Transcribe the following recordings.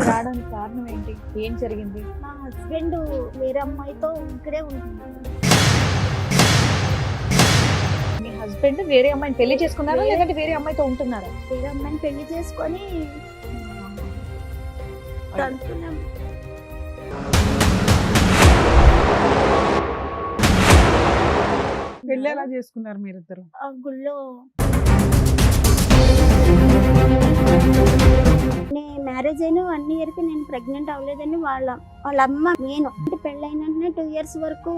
రావడానికి కారణం ఏంటి? ఏం జరిగింది? మా హస్బెండ్ వేరే అమ్మాయితో ఇక్కడే ఉంటున్నాడు. మీ హస్బెండ్ వేరే అమ్మాయిని పెళ్లి చేసుకున్నారా లేదంటే వేరే అమ్మాయితో ఉంటున్నారా? వేరే అమ్మాయిని పెళ్లి చేసుకొని తంతున్నాం. పెళ్లి ఎలా చేసుకున్నారు మీరిద్దరు? ఆ గుళ్ళో మ్యారేజ్ అయిన 1 year కి నేను ప్రెగ్నెంట్ అవ్వలేదని వాళ్ళ అమ్మ నేను పెళ్ళైన 2 years వరకు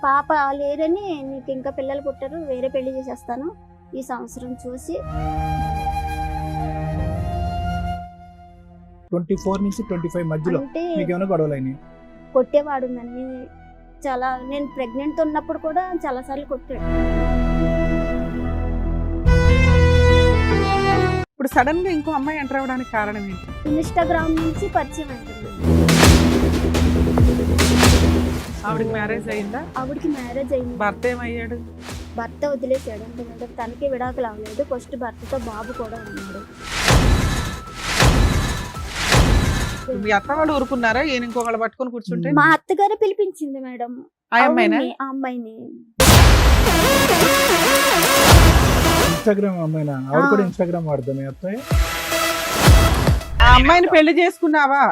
పాప లేరని, నీకు ఇంకా పిల్లలు పుట్టారు, వేరే పెళ్లి చేసేస్తాను ఈ సంవత్సరం చూసి. 24 నుంచి 25 మధ్యలో అంటే మీకు ఏమైనా గొడవలైనాయి? కొట్టేవాడు నన్ను చాలా. నేను ప్రెగ్నెంట్ ఉన్నప్పుడు కూడా చాలా సార్లు కొట్టాడు. ఇప్పుడు సడన్ గా ఇంకో అమ్మాయి ఎంటర్ అవ్వడానికి కారణం ఏంటి? ఇన్స్టాగ్రామ్ నుంచి పరిచయం అయింది. ఆవిడకి మ్యారేజ్ అయిందా? ఆవిడకి మ్యారేజ్ అయింది. భర్త ఏమయ్యాడు? భర్త వదిలేసాడు. అంటే తనకి విడాకులు అవ్వలేదు. ఫస్ట్ భర్తతో బాబు కూడా ఉన్నాడు. మీ అత్త వాళ్ళు ఊరుకున్నారా ఈయన ఇంకొకళ్ళు పట్టుకొని కూర్చుంటే? మా అత్తగారు పిలిపించింది మేడం ఆ అమ్మాయినా? ఆ అమ్మాయిని. ఇన్స్టాగ్రామ్ అమ్మాయినా? ఆవిడ కూడా ఇన్స్టాగ్రామ్ వాడదా మీ అత్తయ్య? ఆ అమ్మాయిని పెళ్లి చేసుకున్నావా?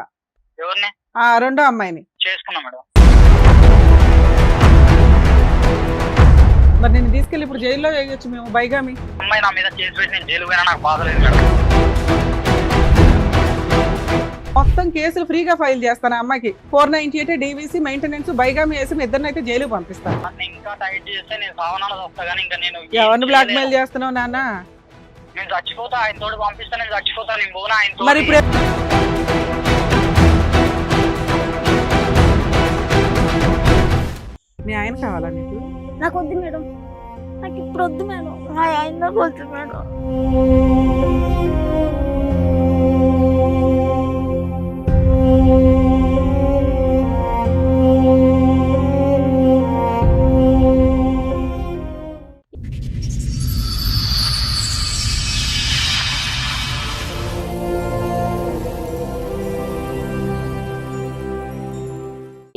ఎవరిని? ఆ రెండో అమ్మాయిని చేసుకున్నా మేడం. మరి నేను తీసుకెళ్ళి ఇప్పుడు జైల్లో వేయొచ్చు మేము, బైగామి. అమ్మాయి నా మీద కేసు పెట్టి నేను జైలు పోయినా నాకు బాధ లేదు మేడం. మొత్తం కేసులు ఫ్రీగా ఫైల్ చేస్తాను. అమ్మాయికి 498 DVC మెయింటెనెన్స్ బైగామి వేసి మీ ఇద్దరిని అయితే జైలు పంపిస్తాను. నన్ను ఇంకా టైట్ చేస్తే నేను సావనాలు వస్తా కానీ ఇంకా నేను ఎవరిని బ్లాక్ మెయిల్ చేస్తున్నావు నాన్న? నేను చచ్చిపోతా, ఆయన తోడు పంపిస్తా, నేను చచ్చిపోతా, నేను పోనా ఆయన. మరి ఇప్పుడు మీ ఆయన కావాలా నీకు? నాకు వద్దు మేడం, నాకు ఇప్పుడు వద్దు మేడం. ఆయన నాకు వద్దు మేడం.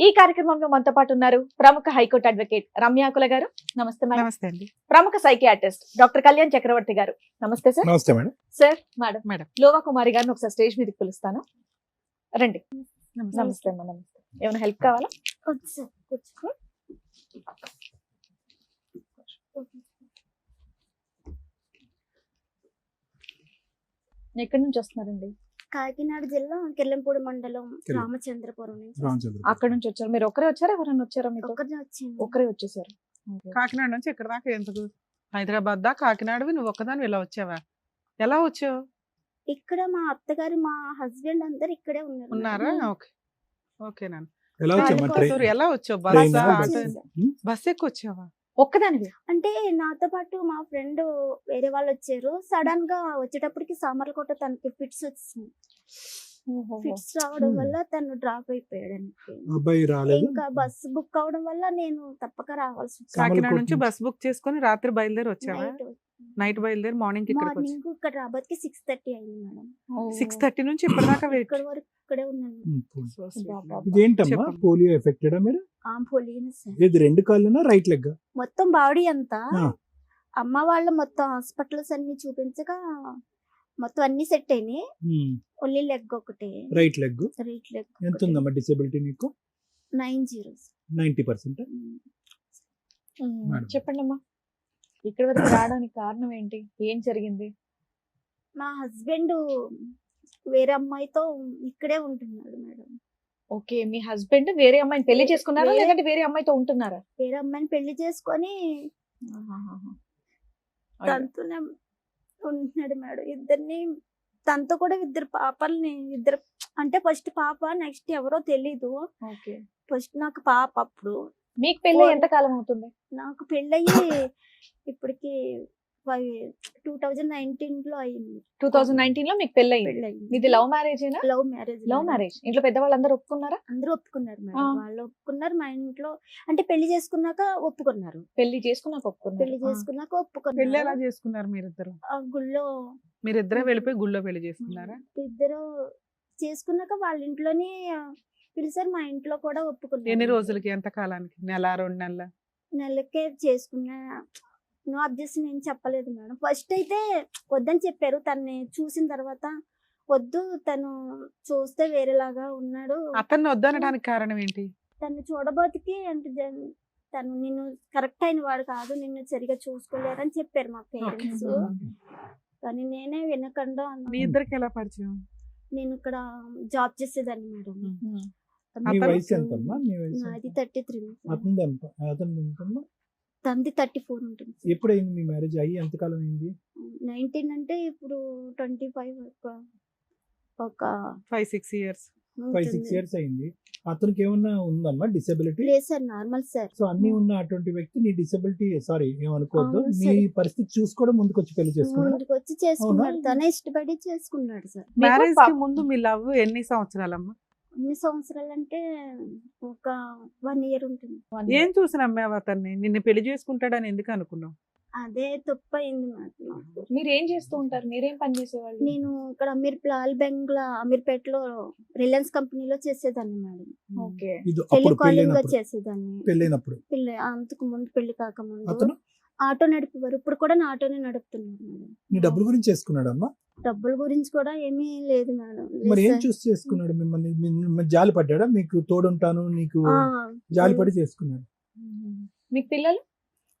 ఈ కార్యక్రమంలో మనతో పాటు ఉన్నారు ప్రముఖ హైకోర్టు అడ్వకేట్ రమ్యాకుల గారు. నమస్తే మేడం. నమస్తే అండి. ప్రముఖ సైకియాట్రిస్ట్ డాక్టర్ కళ్యాణ్ చక్రవర్తి గారు. నమస్తే సార్. నమస్తే మేడం. Sir madam. మేడం. లోవా కుమారి గారిని ఒకసారి స్టేజ్ మీదకి పిలుస్తాను. రండి. నమస్తే అమ్మా. నమస్తే. ఏమైనా హెల్ప్ కావాలా? వద్దు సార్, కూర్చో. ఎక్కడి నుంచి వస్తున్నారండి? కాకినాడ జిల్లా కిర్లంపూడి మండలం రామచంద్రపురం నుంచి. అక్కడ నుంచి వచ్చారు. మీరు ఒకరే వచ్చారా ఎవరైనా వచ్చారా? మీతో ఒక్కరినే వచ్చింది. ఒకరే వచ్చేసారు. కాకినాడ నుంచి ఇక్కడ దాకా ఎందుకు? హైదరాబాద్ దాకా కాకినాడవి నువ్వు ఒక్కదాని ఇలా వచ్చావా? ఎలా వచ్చావు? ఇక్కడ మా అత్తగారు మా హస్బెండ్ అందరు ఇక్కడే ఉన్నారా? ఓకే ఓకే నాన్న. ఎలా వచ్చామా? ఎలా వచ్చావు? ట్రైన్ బస్ ఆ? ఆటో? బస్ ఎక్కి వచ్చావా? ఒక్కదానివి? అంటే నాతో పాటు మా ఫ్రెండ్ వేరే వాళ్ళు వచ్చారు. సడన్ గా వచ్చేటప్పటికి సామర్లకోట తనకి ఫిట్స్ వచ్చింది. ఫిట్స్ రావడం వల్ల తను డ్రాప్ అయిపోయాడు. అబ్బాయి రాలేదు. ఇంకా బస్ బుక్ అవడం వల్ల నేను తప్పక రావాల్సి వచ్చింది. కాకినాడ నుంచి బస్ బుక్ చేసుకుని రాత్రి బయలుదేరి వచ్చావా? నైట్ బయలుదేరి మార్నింగ్ ఇక్కడికి వచ్చి మార్నింగ్ ఇక్కడ రాబోతుకి 6:30 అయింది మేడం. 6:30 నుంచి ఇప్పటిదాకా వెయిట్. ఇక్కడ వరకు ఇక్కడే ఉన్నాను. ఇదేంటమ్మా? చెప్పండి. పోలియో ఎఫెక్టెడా మీరు? Polio sir. ఇది 2 కాళ్ళునా రైట్ లెగ్? మొత్తం బాడీ అంతా. ఆ. అమ్మ వాళ్ళు మొత్తం హాస్పిటల్స్ అన్ని చూపించగా మొత్తం అన్ని సెట్ అయినాయి. ఓన్లీ లెగ్ ఒకటే రైట్ లెగ్. Right leg. ఎంత ఉందమ్మా డిసేబిలిటీ నీకు? 90. 90%. మేడం. చెప్పండి అమ్మా. ఇక్కడ వరకు రావడానికి కారణం ఏంటి? ఏం జరిగింది? మా హస్బెండ్ వేరే అమ్మాయితో ఇక్కడే ఉంటున్నాడు మేడం. ఓకే, మీ హస్బెండ్ వేరే అమ్మాయిని పెళ్లి చేసుకున్నారా లేదంటే వేరే అమ్మాయితో ఉంటున్నారా? వేరే అమ్మాయిని పెళ్లి చేసుకొని తనతోనే ఉంటున్నాడు మేడం. ఇద్దరిని తనతో కూడా 2 పాపల్ని అంటే ఫస్ట్ పాప, నెక్స్ట్ ఎవరో తెలీదు. ఓకే. ఫస్ట్ నాకు పాప. అప్పుడు మీకు పెళ్లి ఎంత కాలం అవుతుంది? నాకు పెళ్ళయ్యి ఇప్పటికి 2019 లో అయింది 2019 లో మీకు పెళ్ళయింది. పెళ్ళయింది. మీది లవ్ మ్యారేజేనా? Love marriage. Love marriage. ఇంట్లో పెద్దవాళ్ళందరూ ఒప్పుకున్నారా? అందరూ ఒప్పుకున్నారు మేడం. ఆ. వాళ్ళు ఒప్పుకున్నారు. మా ఇంట్లో అంటే పెళ్లి చేసుకున్నాక ఒప్పుకున్నారు. పెళ్లి చేసుకున్నాక ఒప్పుకున్నారు. పెళ్లి చేసుకున్నాక పెళ్లి ఎలా ఒప్పుకున్నారు. చేసుకున్నారు మీరిద్దరు? ఆ గుళ్ళో మీరిద్దరే వెళ్ళిపోయి గుళ్ళో పెళ్లి చేసుకున్నారా? ఇద్దరు చేసుకున్నాక వాళ్ళ ఇంట్లోనే పిలిచారు. మా ఇంట్లో కూడా ఒప్పుకున్నారు. ఎన్ని రోజులకి, ఎంత కాలానికి? నెల, 2 నెలల? నెలకే చేసుకున్నా. నో అబ్జెక్షన్ ఏం చెప్పలేదు మేడం. ఫస్ట్ అయితే వద్దని చెప్పారు. తన్ని చూసిన తర్వాత వద్దు, తను చూస్తే వేరేలాగా ఉన్నాడు, అతన్ని వద్దనడానికి కారణం ఏంటి? తను చూడబోతికి అంటే తను నిన్ను కరెక్ట్ అయిన వాడు కాదు, నిన్ను సరిగా చూసుకోలేరని చెప్పారు మా పేరెంట్స్. కానీ నేనే వినకుండా మీ ఇద్దరికి ఎలా పరిచయం? నేను ఇక్కడ జాబ్ చేసేదాన్ని మేడం. మీ అతను- వయసు ఎంతమ్మా? మీ వయసు నాది ఎంత? 33. అతనిది అతను ఎంతమ్మా? తంది 34 ఉంటుంది. ఎప్పుడైంది మీ మ్యారేజ్ అయ్యి ఎంతకాలం అయింది? 19 అంటే ఇప్పుడు 25 ఒక 5-6 years. 5-6 years అయింది. అతనికి ఏమన్నా ఉందమ్మా డిసెబిలిటీ? లేదు సార్, నార్మల్ సార్. సో అన్ని ఉన్న అటువంటి వ్యక్తి నీ డిసెబిలిటీ, సారీ ఏమనుకోవద్దు, అవును నీ సార్. పరిస్థితి చూసుకోవడం ముందుకు వచ్చి పెళ్లి చేసుకున్నాడు. ముందుకు వచ్చి చేసుకున్నాడు. అవునా? తనే ఇష్టపడి చేసుకున్నాడు సార్. మీకు మ్యారేజ్ కి పా- ముందు మీ లవ్ ఎన్ని సంవత్సరాలమ్మా? ఎన్ని సంవత్సరాలు అంటే ఒక 1 year ఉంటుంది. ఏం చూసి నమ్మావు అతన్ని? నిన్ను పెళ్లి చేసుకుంటాడని ఎందుకు అనుకున్నావు? అదే తప్పు అయింది నాకు. మీరు ఏం చేస్తూ ఉంటారు? మీరేం పని చేసేవాళ్ళు? నేను ఇక్కడ లాల్ బెంగ్లా అమీర్పేటలో రిలయన్స్ కంపెనీలో చేసేదాన్ని మేడం. ఓకే. ఇది అప్పుడు టెలికాలింగ్ గా పెళ్ళైనప్పుడు చేసేదాన్ని. పెళ్ళైనప్పుడు పెళ్ళి అంతకు ముందు, పెళ్లి కాకముందు అతను ఆటో నడిపేవారు. ఇప్పుడు కూడా నా ఆటోనే నడుపుతున్నారు మేడం. నీ డబ్బుల గురించి చేసుకున్నాడమ్మా? డబ్బుల గురించి కూడా ఏమీ లేదు మేడం. మరి లేదు ఏం సార్. చూసి చేసుకున్నాడు? మిమ్మల్ని జాలి పడ్డాడా? మీకు తోడుంటాను నీకు ఆ, జాలిపడి చేసుకున్నాడు. మీకు పిల్లలు?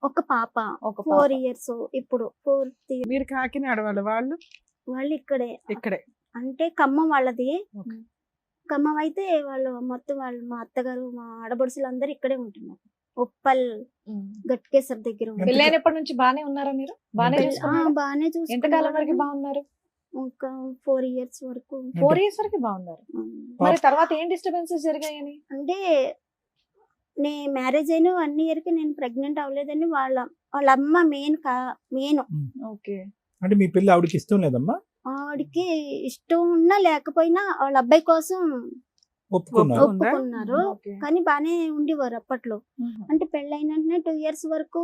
ఒక పాప ఒక 4 years. ఇప్పుడు 4th year. మీరు కాకినాడ వాళ్ళు వాళ్ళు ఇక్కడే ఇక్కడే. అంటే ఖమ్మం వాళ్ళది. Okay. ఖమ్మం అయితే వాళ్ళు మొత్తం వాళ్ళు మా అత్తగారు, మా ఆడబడుసులు అందరు ఇక్కడే ఉంటున్నారు. ఉప్పల్ గట్కేసర్ దగ్గర ఉన్నారు. పెళ్ళైనప్పటి నుంచి బానే ఉన్నారా మీరు? బానే ఎంత- చూసుకున్నారా? బాగానే ఎంతకాలం వరకు చూసుకున్నారు. బాగున్నారు? ఒక 4 years వరకు. 4 years వరకు బాగున్నారు. మరి తర్వాత ఏం డిస్టర్బెన్సెస్ జరిగాయని? అంటే మ్యారేజ్ అయిన 1 year కి నేను ప్రెగ్నెంట్ అవ్వలేదని వాళ్ళ అమ్మ మెయిన్ ఓకే. అంటే మీ పెళ్లి ఆవిడకి ఇష్టం లేదమ్మా? ఆవిడకి ఇష్టం ఉన్నా లేకపోయినా వాళ్ళ అబ్బాయి కోసం ఒప్పుకున్నారు. ఉందా? ఒప్పుకున్నారు. ఓకే. కానీ బానే ఉండేవారు అప్పట్లో. అంటే పెళ్ళైన వెంటనే 2 years వరకు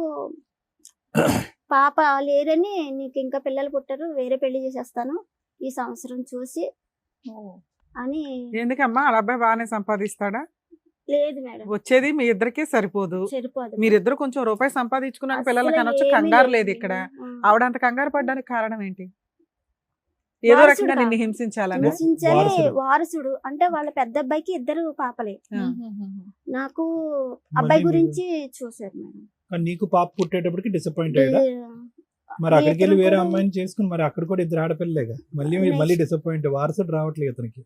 పాప లేరని, నీకు ఇంకా పిల్లలు పుట్టారు, వేరే పెళ్లి చేసేస్తాను ఈ సంవత్సరం చూసి అని. ఎందుకమ్మా? వాళ్ళ అబ్బాయి బాగానే సంపాదిస్తాడా? లేదు మేడం, వచ్చేది మీ ఇద్దరికే సరిపోదు. సరిపోదు. మీరిద్దరు కొంచెం రూపాయి సంపాదించుకున్నాక అసలు పిల్లలకి అనొచ్చు. ఏమీ కంగారు లేదు లేదు ఇక్కడ. ఆ. ఆవిడ అంత కంగారు పడ్డానికి కారణం ఏంటి? ఏదో వారసుడు రకంగా నిన్ను కాదు. హింసించాలని. హింసించాలి. వారసుడు. వారసుడు అంటే వాళ్ళ పెద్ద అబ్బాయికి 2 పాపలే. నాకు మళ్ళీ అబ్బాయి మీరు- గురించి చూసారు మేడం. కానీ నీకు పాప పుట్టేటప్పటికి డిసప్పాయింట్ అయ్యాడా? మరి అక్కడికి వెళ్ళి వేరే అమ్మాయిని చేసుకుని మరి అక్కడ కూడా 2 ఆడపిల్లలేగా, మళ్ళీ డిసప్పాయింట్. వారసుడు రావట్లేదు అతనికి.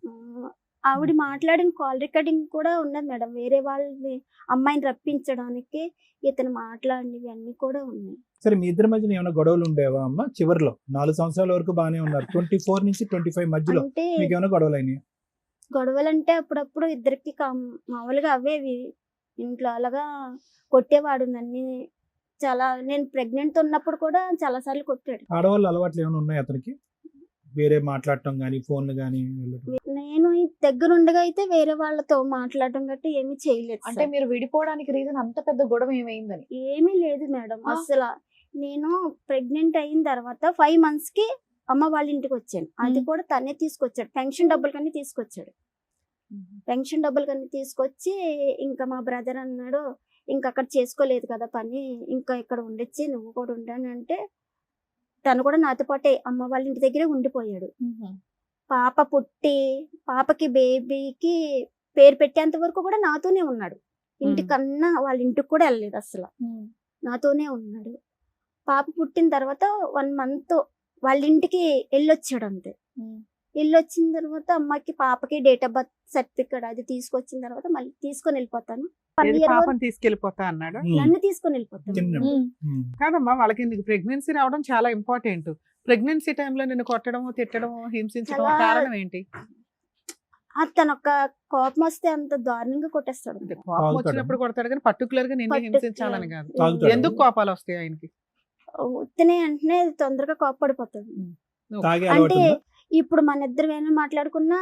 ఆవిడ మాట్లాడిన కాల్ రికార్డింగ్ కూడా ఉన్నది మేడం. వేరే వాళ్ళని అమ్మాయిని రప్పించడానికి ఇతను మాట్లాడినవి అన్ని కూడా ఉన్నాయి. సరే, మీ ఇద్దరి మధ్యన ఏమైనా గొడవలు ఉండేవా అమ్మ? చివరిలో 4 సంవత్సరాల వరకు బాగానే ఉన్నారు. 24 నుంచి 25 మధ్యలో అంటే మీకు ఏమైనా గొడవలు అయినాయి? గొడవలంటే అప్పుడప్పుడు ఇద్దరికి మామూలుగా అవేవి. ఇంట్లో అలాగా కొట్టేవాడు నన్ను. నేను ప్రెగ్నెంట్ ఉన్నప్పుడు కూడా చాలా సార్లు కొట్టాడు. ఆడవాళ్ళు అలవాట్లు ఏమైనా ఉన్నాయి అతనికి? వేరే మాట్లాడటం కానీ, ఫోన్లు కానీ? నేను ఈ దగ్గరుండగా అయితే వేరే వాళ్ళతో మాట్లాడటం గట్టి ఏమీ చేయలేదు అంటే సార్. మీరు విడిపోవడానికి రీజన్ అంత పెద్ద గొడవ ఏమైందని? ఏమీ లేదు మేడం ఆ? అసలు. నేను ప్రెగ్నెంట్ అయిన తర్వాత 5 months కి అమ్మ వాళ్ళ ఇంటికి వచ్చాను. అది కూడా తనే తీసుకొచ్చాడు. పెన్షన్ డబ్బులు కన్నీ తీసుకొచ్చాడు. పెన్షన్ డబ్బులు కన్నీ తీసుకొచ్చి ఇంకా మా బ్రదర్ అన్నాడు, ఇంకా అక్కడ చేసుకోలేదు కదా పని, ఇంకా ఇక్కడ ఉండొచ్చి నువ్వు కూడా ఉండని అంటే తను కూడా నాతో పాటే అమ్మ వాళ్ళ ఇంటి దగ్గరే ఉండిపోయాడు. పాప పుట్టి పాపకి బేబీకి పేరు పెట్టేంత వరకు కూడా నాతోనే ఉన్నాడు. ఇంటికన్నా వాళ్ళ ఇంటికి కూడా వెళ్ళలేదు అసలు. నాతోనే ఉన్నాడు. పాప పుట్టిన తర్వాత 1 month వాళ్ళ ఇంటికి వెళ్ళొచ్చాడు అంతే. వెళ్ళొచ్చిన తర్వాత అమ్మకి పాపకి డేట్ ఆఫ్ బర్త్ సర్టిఫికేట్ అది తీసుకొచ్చిన తర్వాత మళ్ళీ తీసుకొని వెళ్ళిపోతాను. 1 ఏది year వరకు పాపని తీసుకెళ్లిపోతా అన్నాడు? నన్ను తీసుకొని వెళ్ళిపోతాను. చిన్న- కాదమ్మా, వాళ్ళకి నీకు ప్రెగ్నెన్సీ రావడం చాలా ఇంపార్టెంట్. ప్రెగ్నెన్సీ టైంలో నిన్ను కొట్టడం, తిట్టడం, హింసించడం చాలా- కారణం ఏంటి? తను ఒక కోపం వస్తే అంత దారుణంగా కొట్టేస్తాడు. అంటే కోపం వచ్చినప్పుడు కొడతాడు కానీ పర్టికులర్ గా నిన్ను Particular- హింసించాలని కాదు. తాగుతాడా? ఎందుకు కోపాలు వస్తాయి ఆయనకి? ఉత్తనే అంటే తొందరగా కోప్పడిపోతాడు. తాగే అలవాటు అంటే ఉందా? ఇప్పుడు మన ఇద్దరు ఏమైనా మాట్లాడుకున్నా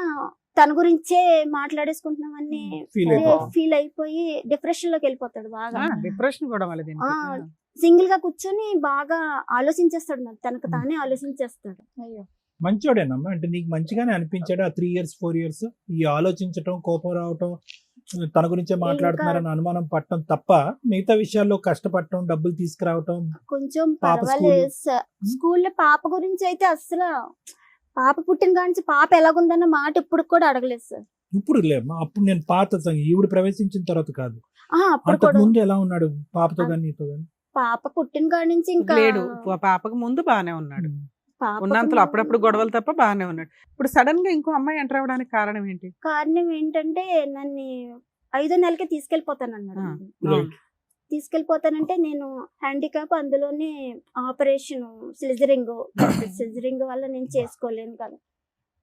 తన గురించే మాట్లాడేసుకుంటున్నామని Feel అయిపోతాడు. ఫీల్ అయిపోయి డిప్రెషన్ లోకి వెళ్ళిపోతాడు బాగా. డిప్రెషన్ కూడా మళ్ళీ దీనికి. ఆ. సింగిల్ గా కూర్చొని బాగా ఆలోచించేస్తాడు మరి తనకు తానే ఆలోచించేస్తాడు. అయ్యో. మంచోడేనమ్మా, అంటే నీకు మంచిగానే అనిపించాడు ఆ 3 years 4 years ఈ ఆలోచించటం, కోపం రావటం, తన గురించే మాట్లాడుతున్నారని అనుమానం పట్టడం తప్ప మిగతా విషయాల్లో కష్టపడటం, డబ్బులు తీసుకురావటం. కొంచెం పాప పర్వాలేదు సార్. స్కూల్లో పాప గురించి అయితే అసలు పాప పుట్టిన కానించి పాప ఎలాగుందన్న మాట ఇప్పుడు కూడా అడగలేదు సార్. ఇప్పుడు లేమ్మా, అప్పుడు నేను పాత ఈవిడ ప్రవేశించిన తర్వాత కాదు, అప్పుడు అంతకు కూడా ముందు ఎలా ఉన్నాడు పాపతో గానీ నీతో గానీ? పాప పుట్టిన కాడి నుంచి ఇంకా లేడు, పాపకు ముందు బానే ఉన్నాడు. పాపకు ఉన్నంతలో అప్పుడప్పుడు గొడవలు తప్ప బానే ఉన్నాడు. ఇప్పుడు సడన్ గా ఇంకో అమ్మాయి ఎంటర్ అవ్వడానికి కారణం ఏంటి? కారణం ఏంటంటే నన్ను 5వ నెలకే తీసుకెళ్లిపోతానన్నాడు. Right. తీసుకెళ్లిపోతానంటే నేను హ్యాండిక్యాప్, అందులోనే ఆపరేషన్ సిజరింగ్ వల్ల నేను చేసుకోలేను కదా.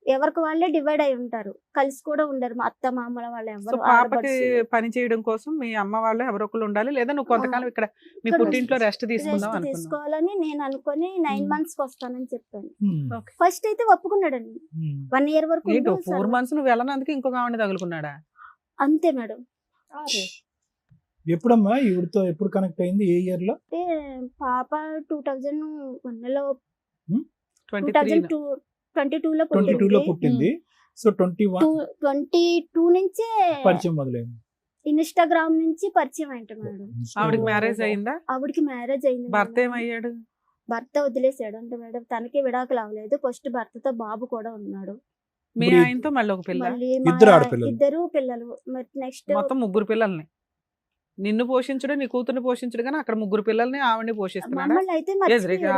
ఎవరికి వాళ్ళే డివైడ్ అయి ఉంటారు, కలిసి కూడా ఉండరు. మా అత్త మామల వాళ్ళు సో ఎవరు పాపకి పని చేయడం కోసం మీ అమ్మ వాళ్ళు ఎవరో ఒకరు ఉండాలి, లేదా నువ్వు కొంతకాలం ఇక్కడ మీ ఇక్కడ పుట్టింట్లో రెస్ట్ తీసుకుందాం రెస్ట్ అనుకున్నావు. తీసుకోవాలని నేను అనుకుని 9 months కి వస్తానని చెప్పాను. Hmm. ఫస్ట్ అయితే ఒప్పుకున్నాడండి. Hmm. 1 year వరకు ఏంటో ఉండు 4 సరే. months నువ్వు వెళ్ళనందుకు ఇంకొక ఆవిడ తగులుకున్నాడా? అంతే మేడం. ఎప్పుడమ్మా ఈవిడతో ఎప్పుడు కనెక్ట్ అయింది? ఏ ఇయర్ లో? అంటే పాప 2001 లో 23 2022 లో 22 లో పుట్టింది. సో 21 22 నుంచే పరిచయం మొదలైంది. ఇన్స్టాగ్రామ్ నుంచి పరిచయం అయింట మేడం. ఆవిడకి మ్యారేజ్ అయిందా? ఆవిడకి మ్యారేజ్ అయింది భర్త మేడం. ఏమయ్యాడు? భర్త వదిలేసాడు అంటే మేడం. తనకి విడాకులు అవ్వలేదు. ఫస్ట్ భర్తతో బాబు కూడా ఉన్నాడు. మీ ఇప్పుడు ఆయనతో మళ్ళీ ఒక పిల్ల, మళ్ళీ ఇద్దరు ఆడపిల్లలు. ఇద్దరు పిల్లలు. మరి నెక్స్ట్ మొత్తం 3 పిల్లల్ని నిన్ను పోషించడం, నీ కూతుర్ని పోషించడం, కానీ అక్కడ 3 పిల్లల్ని ఆవిడని పోషిస్తున్నాడా? మమ్మల్ని అయితే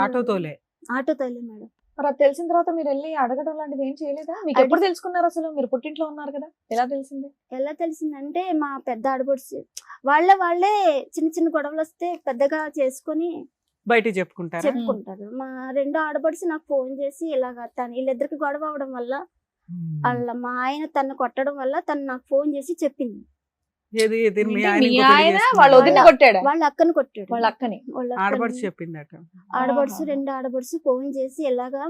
ఆటోతోలే. ఆటోతోలే మేడం. మరి అది తెలిసిన తర్వాత మీరు వెళ్ళి అడగడం లాంటిది ఏం చేయలేదా? మీకు ఎప్పుడు తెలుసుకున్నారు అసలు? మీరు పుట్టింట్లో ఉన్నారు కదా, ఎలా తెలిసింది? ఎలా తెలిసిందంటే మా పెద్ద ఆడపడుచు వాళ్ళే చిన్న చిన్న గొడవలు వస్తే పెద్దగా చేసుకొని బయటికి చెప్పుకుంటారా? చెప్పుకుంటారు. మా 2వ ఆడపడుచు నాకు ఫోన్ చేసి ఇలాగా వీళ్ళిద్దరికి గొడవ అవడం వల్ల మా ఆయన తను కొట్టడం వల్ల తను నాకు ఫోన్ చేసి చెప్పింది. ఏది ఏది మీ ఏంటి, ఆయన మీ ఇంకో పెళ్లి ఆయన చేసుకున్నాడా? వాళ్ళ వదిన్ని కొట్టాడా? వాళ్ళ అక్కని కొట్టాడు. వాళ్ళ అక్కని. ఆడపడుచు చెప్పిందట. ఆడపడుచు ఆహా. 2 ఆడపడుచు ఫోన్ చేసి ఇలాగా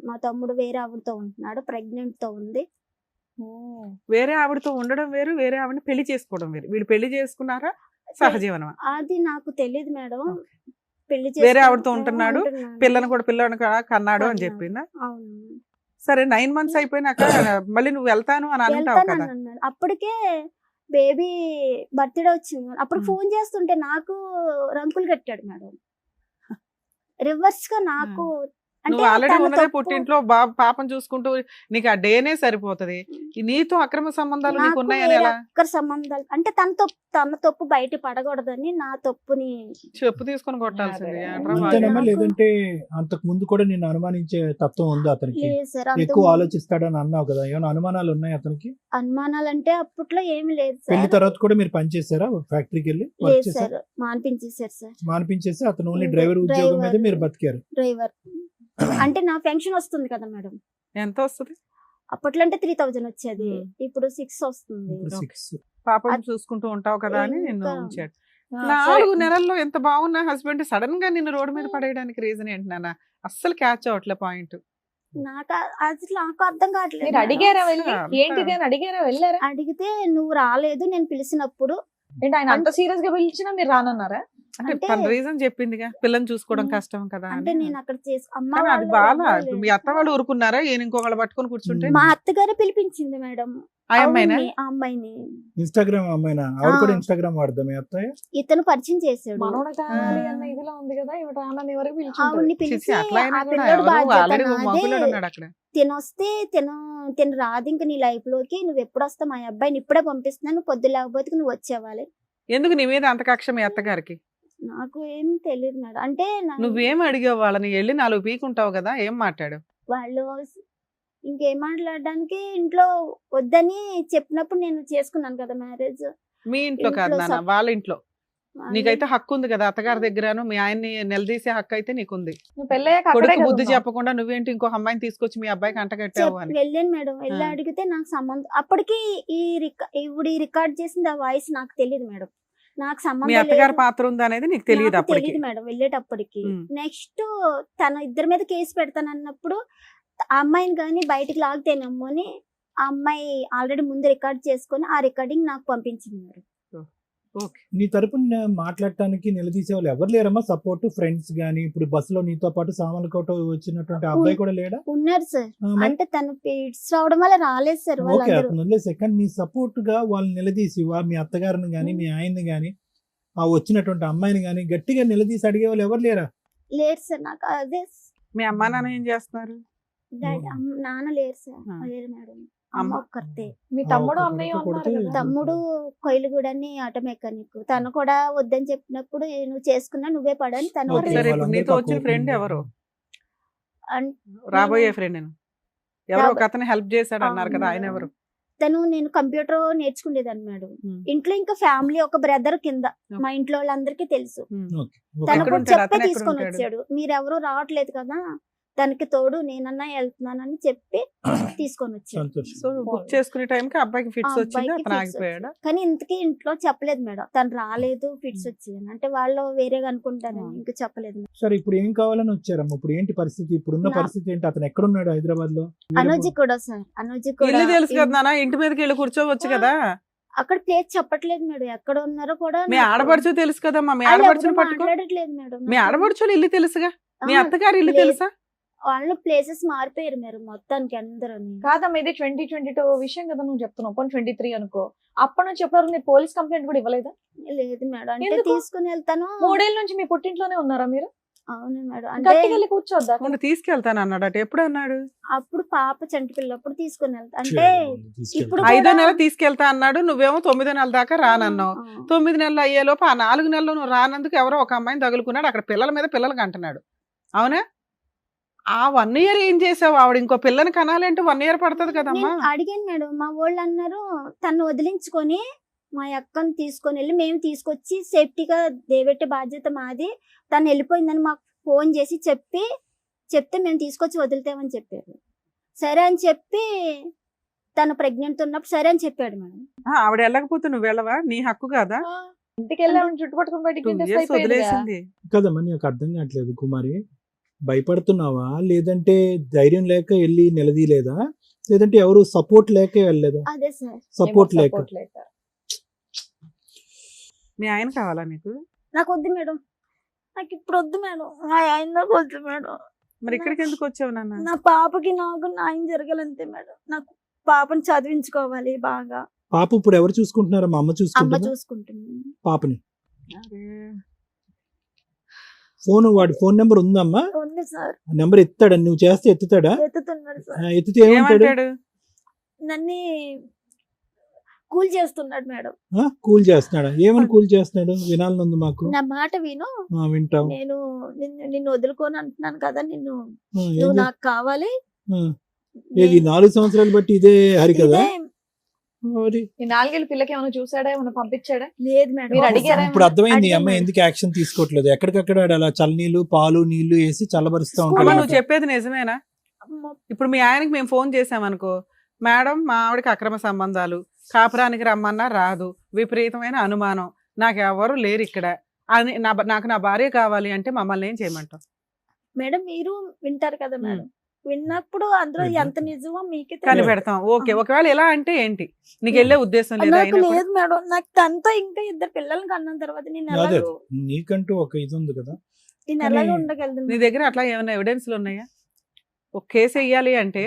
మా తమ్ముడు వేరే ఆవిడతో ఉంటున్నాడు, ప్రెగ్నెంట్ తో ఉంది. వేరే ఆవిడతో ఉండడం వేరు, వేరే ఆవిడని పెళ్లి చేసుకోవడం వేరు. వీళ్ళు పెళ్లి చేసుకున్నారా? సహజీవనమా? అది నాకు తెలియదు మేడం. పెళ్లి వేరే ఆవిడతో ఉంటున్నాడు, పిల్లని కూడా పిల్లని కన్నాడు అని చెప్పిందా? అవును. సరే 9 months అయిపోయినాక మళ్ళీ నువ్వు వెళ్తాను అని అంటావు కదా. వెళ్తానన్నాను మేడం. అప్పటికే బేబీ బర్త్డే వచ్చింది. అప్పుడు ఫోన్ చేస్తుంటే నాకు రంకులు కట్టాడు మేడం. రివర్స్ గా నాకు నువ్వు ఆల్రెడీ ఉన్నదే పుట్టింట్లో పాపం చూసుకుంటూ నీకు ఆ డేనే సరిపోతది. నీతో అక్రమ సంబంధాలు నీకు ఉన్నాయని ఎలా? సంబంధాలు అంటే తన తప్పు బయట పడకూడదని నా తప్పుని చెప్పు తీసుకొని కొట్టాల్సింది. అంతేనమ్మా, లేదంటే అంతకు ముందు కూడా నిన్ను అనుమానించే తత్వం ఉందా అతనికి? లేదు సార్. ఎక్కువ ఆలోచిస్తాడని అన్నావు కదా, ఏమైనా అనుమానాలు ఉన్నాయి అతనికి? అనుమానాలు అంటే అప్పట్లో ఏమి లేదు పెళ్లి సార్. తర్వాత కూడా మీరు పని చేశారా? ఫ్యాక్టరీకి వెళ్ళి వర్క్ లేదు చేశారా? Sir, మానిపించేసారు sir. మానిపించేసి అతను ఓన్లీ డ్రైవర్ ఉద్యోగం మీద మీరు బతికారు. డ్రైవర్ అంటే నా పెన్షన్ వస్తుంది కదా మేడం. ఎంత వస్తుంది? అప్పట్లో అంటే 3000 వచ్చేది, ఇప్పుడు 6 వస్తుంది. ఇప్పుడు 6. పాపం చూసుకుంటూ ఉంటావు కదా అని నిన్ను ఇంకా ఉంచాడు. 4 నెలల్లో ఎంత బాగున్నా హస్బెండ్ సడన్ గా నిన్ను రోడ్డు మీద పడేయడానికి రీజన్ ఏంటి నాన్న? అస్సలు క్యాచ్ అవట్లే పాయింట్. నాకు అసలు నాకు అర్థం కావట్లేదు మీరు మేడం. అడిగారా వెళ్ళి అంతా. ఏంటిది అని అడిగారా? వెళ్ళారా? అడిగితే నువ్వు రాలేదు నేను పిలిచినప్పుడు. ఏంటి ఆయన అంత సీరియస్ గా పిలిచినా మీరు రానన్నారా? అంటే అంటే- తన రీజన్ చెప్పిందిగా, పిల్లని చూసుకోవడం కష్టం కదా అంటే అని. నేను అక్కడ అమ్మ కానీ అది వాళ్ళు బాగా ఎవరు మీ అత్త వాళ్ళు ఊరుకున్నారా? ఈయన ఇంకొకళ్ళు పట్టుకొని కూర్చుంటే మా అత్తగారే పిలిపించింది మేడం. ఆ అమ్మాయినా? అవును, ఆ అమ్మాయిని ఇన్స్టాగ్రామ్ అమ్మాయినా? ఆవిడ కూడా ఆ. ఇన్స్టాగ్రామ్ వాడదా మీ అత్తయ్య? ఇతను పరిచయం చేశాడు. మనోడ కావాలి అన్న ఇదిలో ఉంది కదా, ఇవి రానని వరకు పిలిచి ఆవిడ్ని చిచి, పిలిచి అట్లా అయినా ఆ కూడా పిల్లడు ఎవరు బాధ్యత ఆల్రెడీ నాదే. మగపిల్లడు ఉన్నాడు అక్కడ. తినొస్తే తిను రాదు ఇంక నీ లైఫ్ లోకి. నువ్వు ఎప్పుడు వస్తావు? మా అబ్బాయిని ఇప్పుడే పంపిస్తున్నాను, పొద్దు లేకపోతే నువ్వు వచ్చేవాలి. ఎందుకు నీ మీద అంత కక్ష మీ అత్తగారికి? నాకు ఏం తెలియదు మేడం. అంటే నువ్వేం అడిగావు వాళ్ళని? వెళ్ళి 4 పీకుంటావు కదా, ఏం మాట్లాడు? వాళ్ళు ఇంకేం మాట్లాడడానికి ఇంట్లో వద్దని చెప్పినప్పుడు నేను చేసుకున్నాను కదా మ్యారేజ్. మీ ఇంట్లో కాదు ఇంట్లో నాన్న, వాళ్ళ ఇంట్లో. నీకైతే హక్కు ఉంది కదా అత్తగారి దగ్గరను, మీ ఆయన్ని నిలదీసే హక్కు అయితే నీకుంది. నువ్వు పెళ్ళయ్యాక అక్కడే కొడుకు కదా బుద్ధి ఉన్నావు. చెప్పకుండా నువ్వేంటి ఇంకో అమ్మాయిని తీసుకొచ్చి మీ అబ్బాయికి అంటగట్టావు అని. వెళ్ళాను మేడం. వెళ్ళి అడిగితే నాకు సంబంధం అప్పటికి ఈ రికార్డ్ చేసింది ఆ వాయిస్ నాకు తెలియదు మేడం. నాకు మీ సంబంధం అత్తగారి లేదు. పాత్ర ఉంది అనేది నీకు తెలియదు నాకు అప్పటికి. తెలియదు మేడం వెళ్ళేటప్పటికి. ఉమ్. నెక్స్ట్ తన ఇద్దరి మీద కేసు పెడతానన్నప్పుడు ఆ అమ్మాయిని కానీ బయటికి లాగితేనమ్మో అని ఆ అమ్మాయి ఆల్రెడీ ముందు రికార్డ్ చేసుకొని ఆ రికార్డింగ్ నాకు పంపించింది మేడం. ఓకే. నీ తరపున మాట్లాడటానికి నిలదీసే వాళ్ళు ఎవరు లేరమ్మా? సపోర్ట్ ఫ్రెండ్స్ గానీ, ఇప్పుడు బస్సులో నీతో పాటు సామాన్లు కోట వచ్చినటువంటి ఆ అబ్బాయి కూడా లేడా? ఉన్నారు సార్. మరి అంటే తను పీరియడ్స్ రావడం వల్ల రాలేదు సార్ ఓకే, వాళ్ళందరూ. అతను వదిలేసే. కానీ నీ సపోర్ట్ గా వాళ్ళు నిలదీసి మీ అత్తగారిని గానీ మీ ఆయన్ని గానీ ఆ వచ్చినటువంటి అమ్మాయిని గానీ గట్టిగా నిలదీసి అడిగే వాళ్ళు ఎవరు లేరా? లేరు సార్. నాకు అదే మీ అమ్మా నాన్న ఏం చేస్తున్నారు? నాన్న లేరు సార్. ఆ. లేరు మేడం. అమ్మ? అమ్మ ఒక్కరితే. మీ ఆ, తమ్ముడు ఒక్క అన్నయ్య కొడుకు ఉన్నారు కొడితే కదా. తమ్ముడు కొయిలుగూడని ఆటో మెకానిక్. తను కూడా వద్దని చెప్పినప్పుడు నువ్వు చేసుకున్నా నువ్వే పడని తను ఓకే, సరే, ఇప్పుడు వాళ్ళందరూ నీతో వచ్చిన తక్కువ ఫ్రెండ్ ఉంది. ఎవరు? అన్- రాబోయే ఫ్రెండ్ ఎవరో ఒక రాబో- అతను హెల్ప్ చేశాడు అన్నారు కదా, ఆయన ఎవరు? తను నేను కంప్యూటర్ నేర్చుకునేదాన్ని మేడం. ఉమ్. ఇంట్లో ఇంకా ఫ్యామిలీ ఒక బ్రదర్ కింద ఓకే. మా ఇంట్లో వాళ్ళందరికీ తెలుసు. Okay, okay. తను ఎక్కడ కూడా ఉంటాడు? చెప్పే అతను ఎక్కడ తీసుకొని ఉంటాడు? వచ్చాడు. మీరెవరూ రావట్లేదు కదా, దానికి తోడు నేనన్నా వెళ్తున్నానని చెప్పి తీసుకొని వచ్చాడు. సంతోషం. సో బుక్ చేసుకునే టైంకి అబ్బాయికి ఆ ఫిట్స్ వచ్చింది, అబ్బాయికి అతను ఫిట్స్ ఆగిపోయాడా? వచ్చాయి. కానీ ఇంతకీ ఇంట్లో చెప్పలేదు మేడం. తను రాలేదు ఫిట్స్ వచ్చాయని. అంటే వాళ్ళు వేరేగా అనుకుంటారని ఇంకా చెప్పలేదు మేడం. సరే, ఇప్పుడు ఏం కావాలని వచ్చారమ్మా? ఇప్పుడు ఏంటి పరిస్థితి? ఇప్పుడున్న నా- పరిస్థితి ఏంటి? అతను ఎక్కడున్నాడు హైదరాబాద్ లో? అనుజి కూడా సార్. అనుజి కూడా ఇల్లు తెలుసు కదా నాన్న, ఇంటి మీదకి వెళ్ళి కూర్చోవచ్చు కదా. అక్కడ ప్లేస్ చెప్పట్లేదు మేడం. ఎక్కడ ఉన్నారో కూడా మీ నాకు- ఆడపడుచు తెలుసు కదమ్మా, మీ వాళ్ళు ఆడపడుచుని ఎవరు పట్టుకో. మాట్లాడట్లేదు మేడం. మీ నాకు- ఆడపడుచులు ఇల్లు తెలుసుగా, మీ ఆహా, అత్తగారి ఇల్లు లేదు. తెలుసా? వాళ్ళు ప్లేసెస్ మారిపోయారు మేడం మొత్తానికి అందరూ. కాదమ్మా, ఇది 2022 విషయం కదా నువ్వు చెప్తున్నావు. పోనీ 23 అనుకో. అప్పటి నుంచి ఎప్పటివరకు మీరు పోలీస్ కంప్లైంట్ కూడా ఇవ్వలేదా? లేదు మేడం. అంటే ఎందుకు? తీసుకుని వెళ్తాను. 3 ఏళ్ళ నుంచి మీ పుట్టింట్లోనే ఉన్నారా మీరు? అవును మేడం. అంటే గట్టికి వెళ్ళి కూర్చోద్దా? ఉండి తీసుకెళ్తాను అన్నాడట. ఎప్పుడు అన్నాడు? అప్పుడు పాప చంటి పిల్లప్పుడు తీసుకుని వెళ్తా. అంటే ఇప్పుడు 5వ కూడా- నెల తీసుకెళ్తా అన్నాడు, నువ్వేమో 9వ నెల దాకా రానన్నావు. 9 నెలలు అయ్యేలోపు ఆ 4 నెలలు నువ్వు రానందుకు ఎవరో ఒక అమ్మాయిని తగులుకున్నాడు. అక్కడ పిల్లల మీద పిల్లలకి అంటున్నాడు. అవునా? ఆ 1 ఇయర్ ఏం చేసావు? ఆవిడ ఇంకో పిల్లని కనాలంటే 1 ఇయర్ పడుతుంది కదమ్మా. నేను అడిగాను మేడం. మా వాళ్ళు అన్నారు తను వదిలించుకొని మా అక్కని తీసుకొని వెళ్ళి మేము తీసుకొచ్చి సేఫ్టీగా దేవెట్టే బాధ్యత మాది. తను వెళ్ళిపోయిందని మాకు ఫోన్ చేసి చెప్తే మేము తీసుకొచ్చి వదులుతామని చెప్పారు. సరే అని చెప్పి తను ప్రెగ్నెంట్ ఉన్నప్పుడు సరే అని చెప్పాడు మేడం. ఆవిడ వెళ్ళకపోతే నువ్వు వెళ్ళవా? నీ హక్కు కాదా? ఇంటికి వెళ్ళి ఆవిడ చుట్టుపట్టుకుని బయటికి 2 గెంటేస్తే years అయిపోయేదిగా. వదిలేసింది. కదమ్మా, నాకు అర్థం కావట్లేదు కుమారి. భయపడుతున్నావా, లేదంటే ధైర్యం లేక వెళ్ళి నిలదీయలేదా, లేదంటే ఎవరు సపోర్ట్ లేక వెళ్ళలేదా? అదే సార్. సపోర్ట్ ఏమో లేక. support లేక. మీ ఆయన కావాలా నీకు? నాకు వద్దు మేడం. నాకు ఇప్పుడు వద్దు మేడం. మా ఆయన నాకు వద్దు మేడం. మరి ఇక్కడికి ఎందుకు వచ్చావు నాన్న? నా పాపకి నాకు న్యాయం జరగాలంతే మేడం. నాకు పాపని చదివించుకోవాలి బాగా. పాప ఇప్పుడు ఎవరు చూసుకుంటున్నారా? మా అమ్మ అమ్మ చూసుకుంటుందా చూసుకుంటుంది. పాపని? అరే, వాడి ఫోన్ నెంబర్ ఉందమ్మా? ఉంది సార్. నెంబర్ ఎత్తాడా? నువ్వు చేస్తే ఎత్తుతాడా? ఎత్తుతున్నాడు సార్. ఎత్తితే ఏమంటాడు? ఏమంటాడు? నన్ను కూల్ చేస్తున్నాడు మేడం. కూల్ చేస్తున్నాడా? ఏమని కూల్ చేస్తున్నాడు? వినాలనుంది మాకు. నా మాట విను. వింటాం. నేను నిన్ను వదులుకోని అంటున్నాను కదా. ఏం నువ్వు చే- నాకు కావాలి. ఆ, ఏది 4 సంవత్సరాలు బట్టి ఇదే హరి కదా? ఇదే- మరి ఈ 4 ఏళ్ళ పిల్లకి ఏమైనా చూసాడా, ఏమైనా పంపించాడా? లేదు మేడం. మీరు అడిగారా? ఇప్పుడు అర్థమైంది ఈ అడిగాను అమ్మాయి మేడం. ఎందుకు యాక్షన్ తీసుకోవట్లేదు. ఎక్కడికక్కడ ఆడు అలా చల్లనీళ్ళు పాలు నీళ్లు వేసి చల్లబరుస్తా అమ్మ, ఉంటాడు. నువ్వు చెప్పేది నిజమేనా? అమ్మ, ఇప్పుడు మీ ఆయనకి మేము ఫోన్ చేసామనుకో, మేడం మా ఆవిడకి అక్రమ సంబంధాలు, కాపురానికి రమ్మన్నా రాదు, విపరీతమైన అనుమానం, నాకు ఎవరు లేరు ఇక్కడ అని నాకు నా భార్య కావాలి అంటే మమ్మల్ని ఏం చేయమంటావు? మేడం మీరు వింటారు కదా మేడం. విన్నప్పుడు అందులో వింటాం. ఎంత నిజమో మీకే తెలియదు. కనిపెడతాం. ఓకే, ఒకవేళ ఎలా అంటే ఏంటి? నీకు వెళ్ళే ఉద్దేశం లేదా? నాకు అయినా కూడా? లేదు మేడం. నాకు తనతో ఇంకా 2 పిల్లల్ని కన్న తర్వాత నేను అదే ఎలాగో నీకంటూ ఒక ఇది ఉంది కదా. నేను కానీ ఎలాగో నీ ఉండగలను. దగ్గర అట్లా ఏమైనా ఎవిడెన్స్లు ఉన్నాయా? ఒక కేసు వేయాలి అంటే,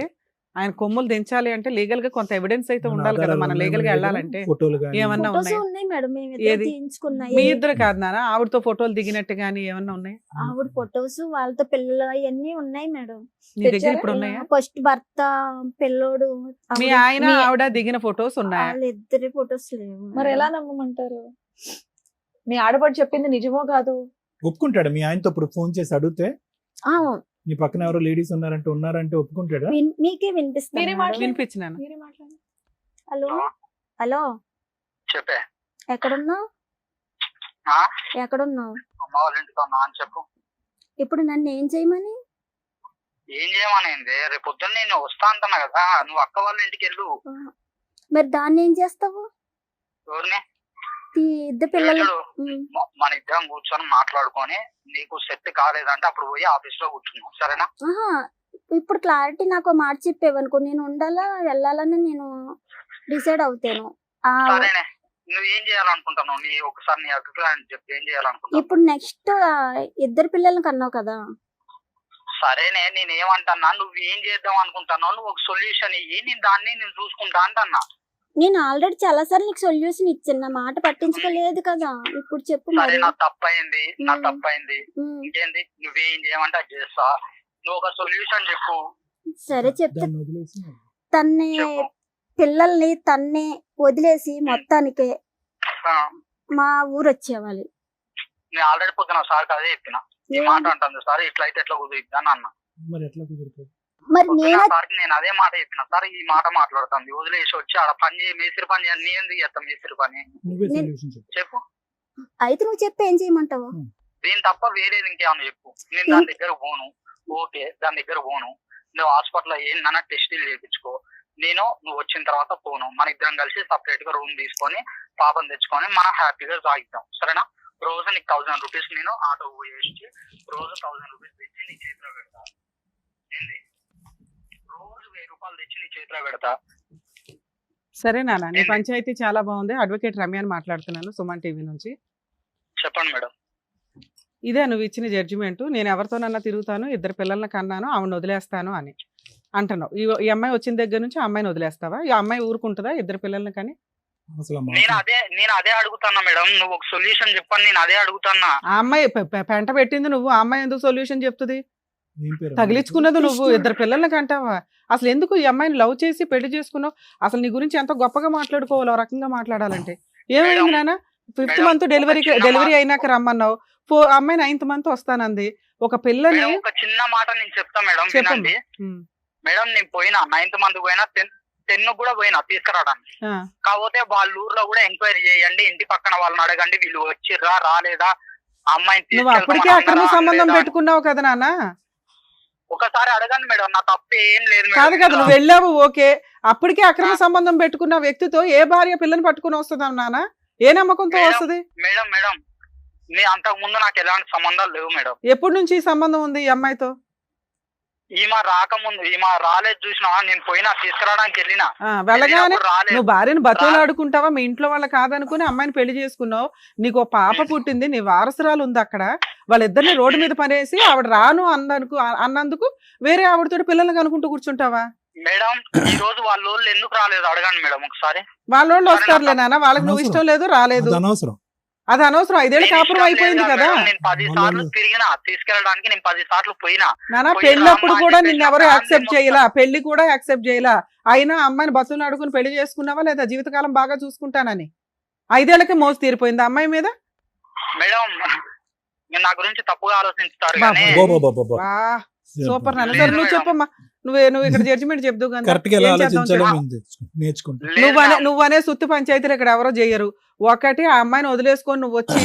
ఆయన కొమ్ములు దించాలి అంటే లీగల్ గా కొంత ఎవిడెన్స్ అయితే మన ఉండాలి కదా. ఆధారాలు మనం ఉన్నాయి లీగల్ గా మన దగ్గర, వెళ్ళాలంటే ఫోటోలు కానీ ఏమన్నా ఫొటోస్ ఉన్నాయా? ఉన్నాయి మేడం. మేము ఇద్దరు ఏది? తీయించుకున్నాయి. మీ ఇద్దరు కాదు నాన్న, ఆవిడతో ఫోటోలు దిగినట్టు గానీ ఏమన్నా ఉన్నాయి ఆవిడ ఫొటోస్ వాళ్ళతో పిల్లలు అవన్నీ ఉన్నాయి మేడం. నీ దగ్గర? తెచ్చారా? ఇప్పుడు ఉన్నాయా? ఫస్ట్ భర్త పిల్లోడు మీ ఆయన ఆవిడ దిగిన ఫొటోస్ ఉన్నాయా? వాళ్ళిద్దరి ఫొటోస్ లేవు. మరి ఎలా నమ్మమంటారు? మీ ఆడపడి చెప్పింది నిజమో కాదు? ఒప్పుకుంటాడు మీ ఆయనతో ఇప్పుడు ఫోన్ చేసి అడిగితే? ఆ, నీ పక్కన ఎవరో లేడీస్ ఉన్నారంటే ఒప్పుకుంటాడా? మీకే వినిపిస్తుంది మీరే మేడం. మాట్లాడండి. వినిపించినాను. మీరే మాట్లాడండి. హలో హలో చెప్పే. ఎక్కడున్నావు? ఆ? ఎక్కడున్నావు? అమ్మ వాళ్ళ ఇంటికి ఉన్నా అని చెప్పు. ఇప్పుడు నన్ను ఏం చేయమని? ఏం చేయమనింది? రేపు పొద్దున్న నేను వస్తా అంటున్నా కదా, నువ్వు అక్క వాళ్ళ ఇంటికి వెళ్ళు. మరి దాన్ని ఏం చేస్తావు? ఎవరిని? ఇద్దరు పిల్లలు చూడు, మన ఇద్దరం కూర్చొని మాట్లాడుకొని నీకు సెట్ కాలేదంటే అప్పుడు పోయి ఆఫీస్ లో కూర్చున్నాం, సరేనా? ఆహా, ఇప్పుడు క్లారిటీ నాకు ఒక మాట చెప్పేవనుకో, నేను ఉండాలా వెళ్ళాలని నేను డిసైడ్ అవుతాను. సరేనే, నువ్వేం చేయాలనుకుంటున్నావు? ఒకసారి నీ అభిప్రాయం చెప్పి ఏం చేయాలనుకుంటున్నావు? ఇప్పుడు నెక్స్ట్ ఇద్దరు పిల్లల్ని కన్నావు కదా. సరేనే, నేను ఏమంటున్నా, నువ్వు ఏం చేద్దాం అనుకుంటున్నావు? నువ్వు ఒక సొల్యూషన్ ఇయ్యి, నేను చూసుకుంటా అంటన్నా. నేను ఆల్రెడీ చాలా సార్లు నీకు సొల్యూషన్ ఇచ్చాను, నా మాట పట్టించుకోలేదు కదా. ఇప్పుడు చెప్పు సరే, మరి. నా తప్పైంది. ఇంకేంది, నువ్వేం చేయమంటే అది చేస్తా. నువ్వు ఒక సొల్యూషన్ చెప్పు. సరే చెప్తా. దాన్ని వదిలేసి తన్ని చెప్పు. పిల్లల్ని తన్ని వదిలేసి మొత్తానికే ఆ, మా ఊరు వచ్చేవాలి. నేను ఆల్రెడీ పొద్దున సార్ అదే చెప్పిన. ఈ మాట అంటుంది సార్, ఇట్లా అయితే ఎట్లా కుదురుద్ది అని అన్న. మరి ఎట్లా కుదురుతుంది? మరి పొద్దున్న నేను సార్కి నేను అదే మాట చెప్పిన. సార్ ఈ మాట మాట్లాడుతుంది, వదిలేసి వచ్చి ఆడ పని చేయి, మేస్త్రి పని చేయాలి. నీ ఎందుకు చేస్తాం మేస్త్రి పని? నువ్వే నేను- సొల్యూషన్ చెప్పు. చెప్పు. అయితే నువ్వు చెప్పి ఏం చేయమంటావు? దీని తప్ప వేరేది ఇంకేమన్నా చెప్పు. నేను దాని దగ్గర పోను. ఓకే, దాని దగ్గర పోను. నువ్వు హాస్పిటల్లో ఏందన్నా టెస్టులు చేయించుకో. నువ్వు వచ్చిన తర్వాత పోను. మన ఇద్దరం కలిసి సపరేట్ గా రూమ్ తీసుకొని పాపం తెచ్చుకొని మనం హ్యాపీగా సాగిద్దాం, సరేనా? రోజు నీకు 1000 రూపీస్ నేను ఆటో పోయేసి రోజు 1000 రూపీస్ తెచ్చి నీ చేతిలో పెడతా. ఏంది, రోజు 1000 రూపాయలు తెచ్చి నీ చేతిలో పెడతా. సరే నాన్న, నీ ఏంది? పంచాయతీ చాలా బాగుంది. అడ్వకేట్ రమ్య అని మాట్లాడుతున్నాను, సుమన్ టీవీ నుంచి. చెప్పండి మేడం. ఇదే నువ్వు ఇచ్చిన జడ్జిమెంట్. నేను ఎవరితోనన్నా తిరుగుతాను, ఇద్దరు పిల్లల్ని కన్నాను, ఆవిడని వదిలేస్తాను అని అంటున్నావు. ఈ అమ్మాయి వచ్చిన దగ్గర నుంచి ఆ అమ్మాయిని వదిలేస్తావా? ఈ అమ్మాయి ఊరుకుంటుందా ఇద్దరు పిల్లల్ని కానీ? అసలు ఆ మాట నేను అదే అడుగుతున్నా మేడం. నువ్వు ఒక సొల్యూషన్ చెప్పని నేను అదే అడుగుతున్నా. ఆ అమ్మాయి పెంట పెట్టింది నువ్వు, ఆ అమ్మాయి ఎందుకు సొల్యూషన్ చెప్తుంది? ఏం పేరు? తగిలించుకున్నది నువ్వు, కృష్ణ. ఇద్దరు పిల్లల్ని కంటావా? అసలు ఎందుకు ఈ అమ్మాయిని లవ్ చేసి పెళ్లి చేసుకున్నావు? అసలు నీ గురించి ఎంతో గొప్పగా మాట్లాడుకోవాలి, ఒక రకంగా మాట్లాడాలంటే. ఏమైంది మేడం, నాన్న? 5th మేడం, మంత్ ఒక డెలివరీ చిన్న డెలివరీ అయినాక రమ్మన్నావు. అమ్మాయి 9th మంత్ వస్తానంది. ఒక పిల్లని మేడం, ఒక చిన్న మాట నేను చెప్తా మేడం, చెప్పండి. వినండి. మేడం, నేను పోయినా 9th మంత్ పోయినా 10 కూడా పోయినా తీసుకురావడానికి. ఆ, కాకపోతే వాళ్ళ ఊర్లో కూడా ఎంక్వైరీ చేయండి, ఇంటి పక్కన వాళ్ళని అడగండి, వీళ్ళు వచ్చిర్రా రాలేదా, అమ్మాయిని నువ్వు అప్పటికే అక్రమ సంబంధం పెట్టుకున్నావు కదా నాన్న. ఒకసారి అడగండి మేడం, నా తప్పు ఏం లేదు కాదు కదా, మేడం. నువ్వు వెళ్ళావు ఓకే. అప్పటికే అక్రమ సంబంధం పెట్టుకున్న వ్యక్తితో ఏ భార్య పిల్లని పట్టుకుని వస్తుందా నాన్న? ఏ నమ్మకంతో మేడం, వస్తుంది? మేడం మేడం నీ అంతకు ముందు నాకు ఎలాంటి సంబంధాలు లేవు మేడం. ఎప్పటి నుంచి ఈ సంబంధం ఉంది ఈ అమ్మాయితో? ఈమె రాకముందు, ఈమె రాలేదు చూసినా, నేను పోయినా తీసుకురావడానికి వెళ్ళినా. వెళ్ళగానే వెళ్ళినప్పుడు రాలేదు. నువ్వు భార్యను బతులు ఆడుకుంటావా? మీ ఇంట్లో వాళ్ళ కాదనుకుని అమ్మాయిని పెళ్లి చేసుకున్నావు. నీకు ఓ పాప పుట్టింది, నీ వారసురాలు ఉంది అక్కడ. వాళ్ళిద్దరిని రోడ్డు మీద పడేసి ఆవిడ రాను అన్నందుకు వేరే ఆవిడతో పిల్లల్ని కనుకుంటూ కూర్చుంటావా? మేడం, ఈ రోజు వాళ్ళ వాళ్ళు ఎందుకు రాలేదు అడగండి మేడం ఒకసారి. వాళ్ళోళ్ళు వస్తారులే నాన్న, వాళ్ళకి నువ్వు ఇష్టం లేదు రాలేదు, అది అనవసరం. అది అనవసరం. 5 ఏళ్ళు నేను కాపురం ఇష్టం అయిపోయింది లేదు కదా మేడం, నేను 10 సార్లు తిరిగినా, తీసుకెళ్ళడానికి నేను 10 సార్లు పోయినా. నాన్న. పోయి పెళ్ళప్పుడు రమ్మని కూడా చెప్పేసి నిన్ను ఎవరు నా యాక్సెప్ట్ ఫ్యామిలీ చేయలా, పెళ్లి కూడా యాక్సెప్ట్ చేయలా. అయినా అమ్మాయిని బతులు ఆడుకుని పెళ్లి చేసుకున్నావా లేదా? జీవితకాలం బాగా చూసుకుంటానని 5 ఏళ్ళకి మోసు తీరిపోయింది అమ్మాయి మీద. మేడం, మీరు నా గురించి తప్పుగా ఆలోచిస్తారు బాబు. కానీ బాబా వా సూపర్ నాన్న. లేదు సరే నువ్వు మేడం. చెప్పమ్మా, నువ్వు ఇక్కడ జడ్జిమెంట్ చెప్దు కానీ కరెక్ట్ గా ఎలా ఏం చేద్దాం ఆలోచించాలో చెప్పు. మేము నేర్చుకుంటాం. లేదు మేడం. నువ్వనే సుత్తి పంచాయతీలు ఇక్కడ ఎవరో చెయ్యరు. ఒకటి ఆ అమ్మాయిని వదిలేసుకొని నువ్వు వచ్చి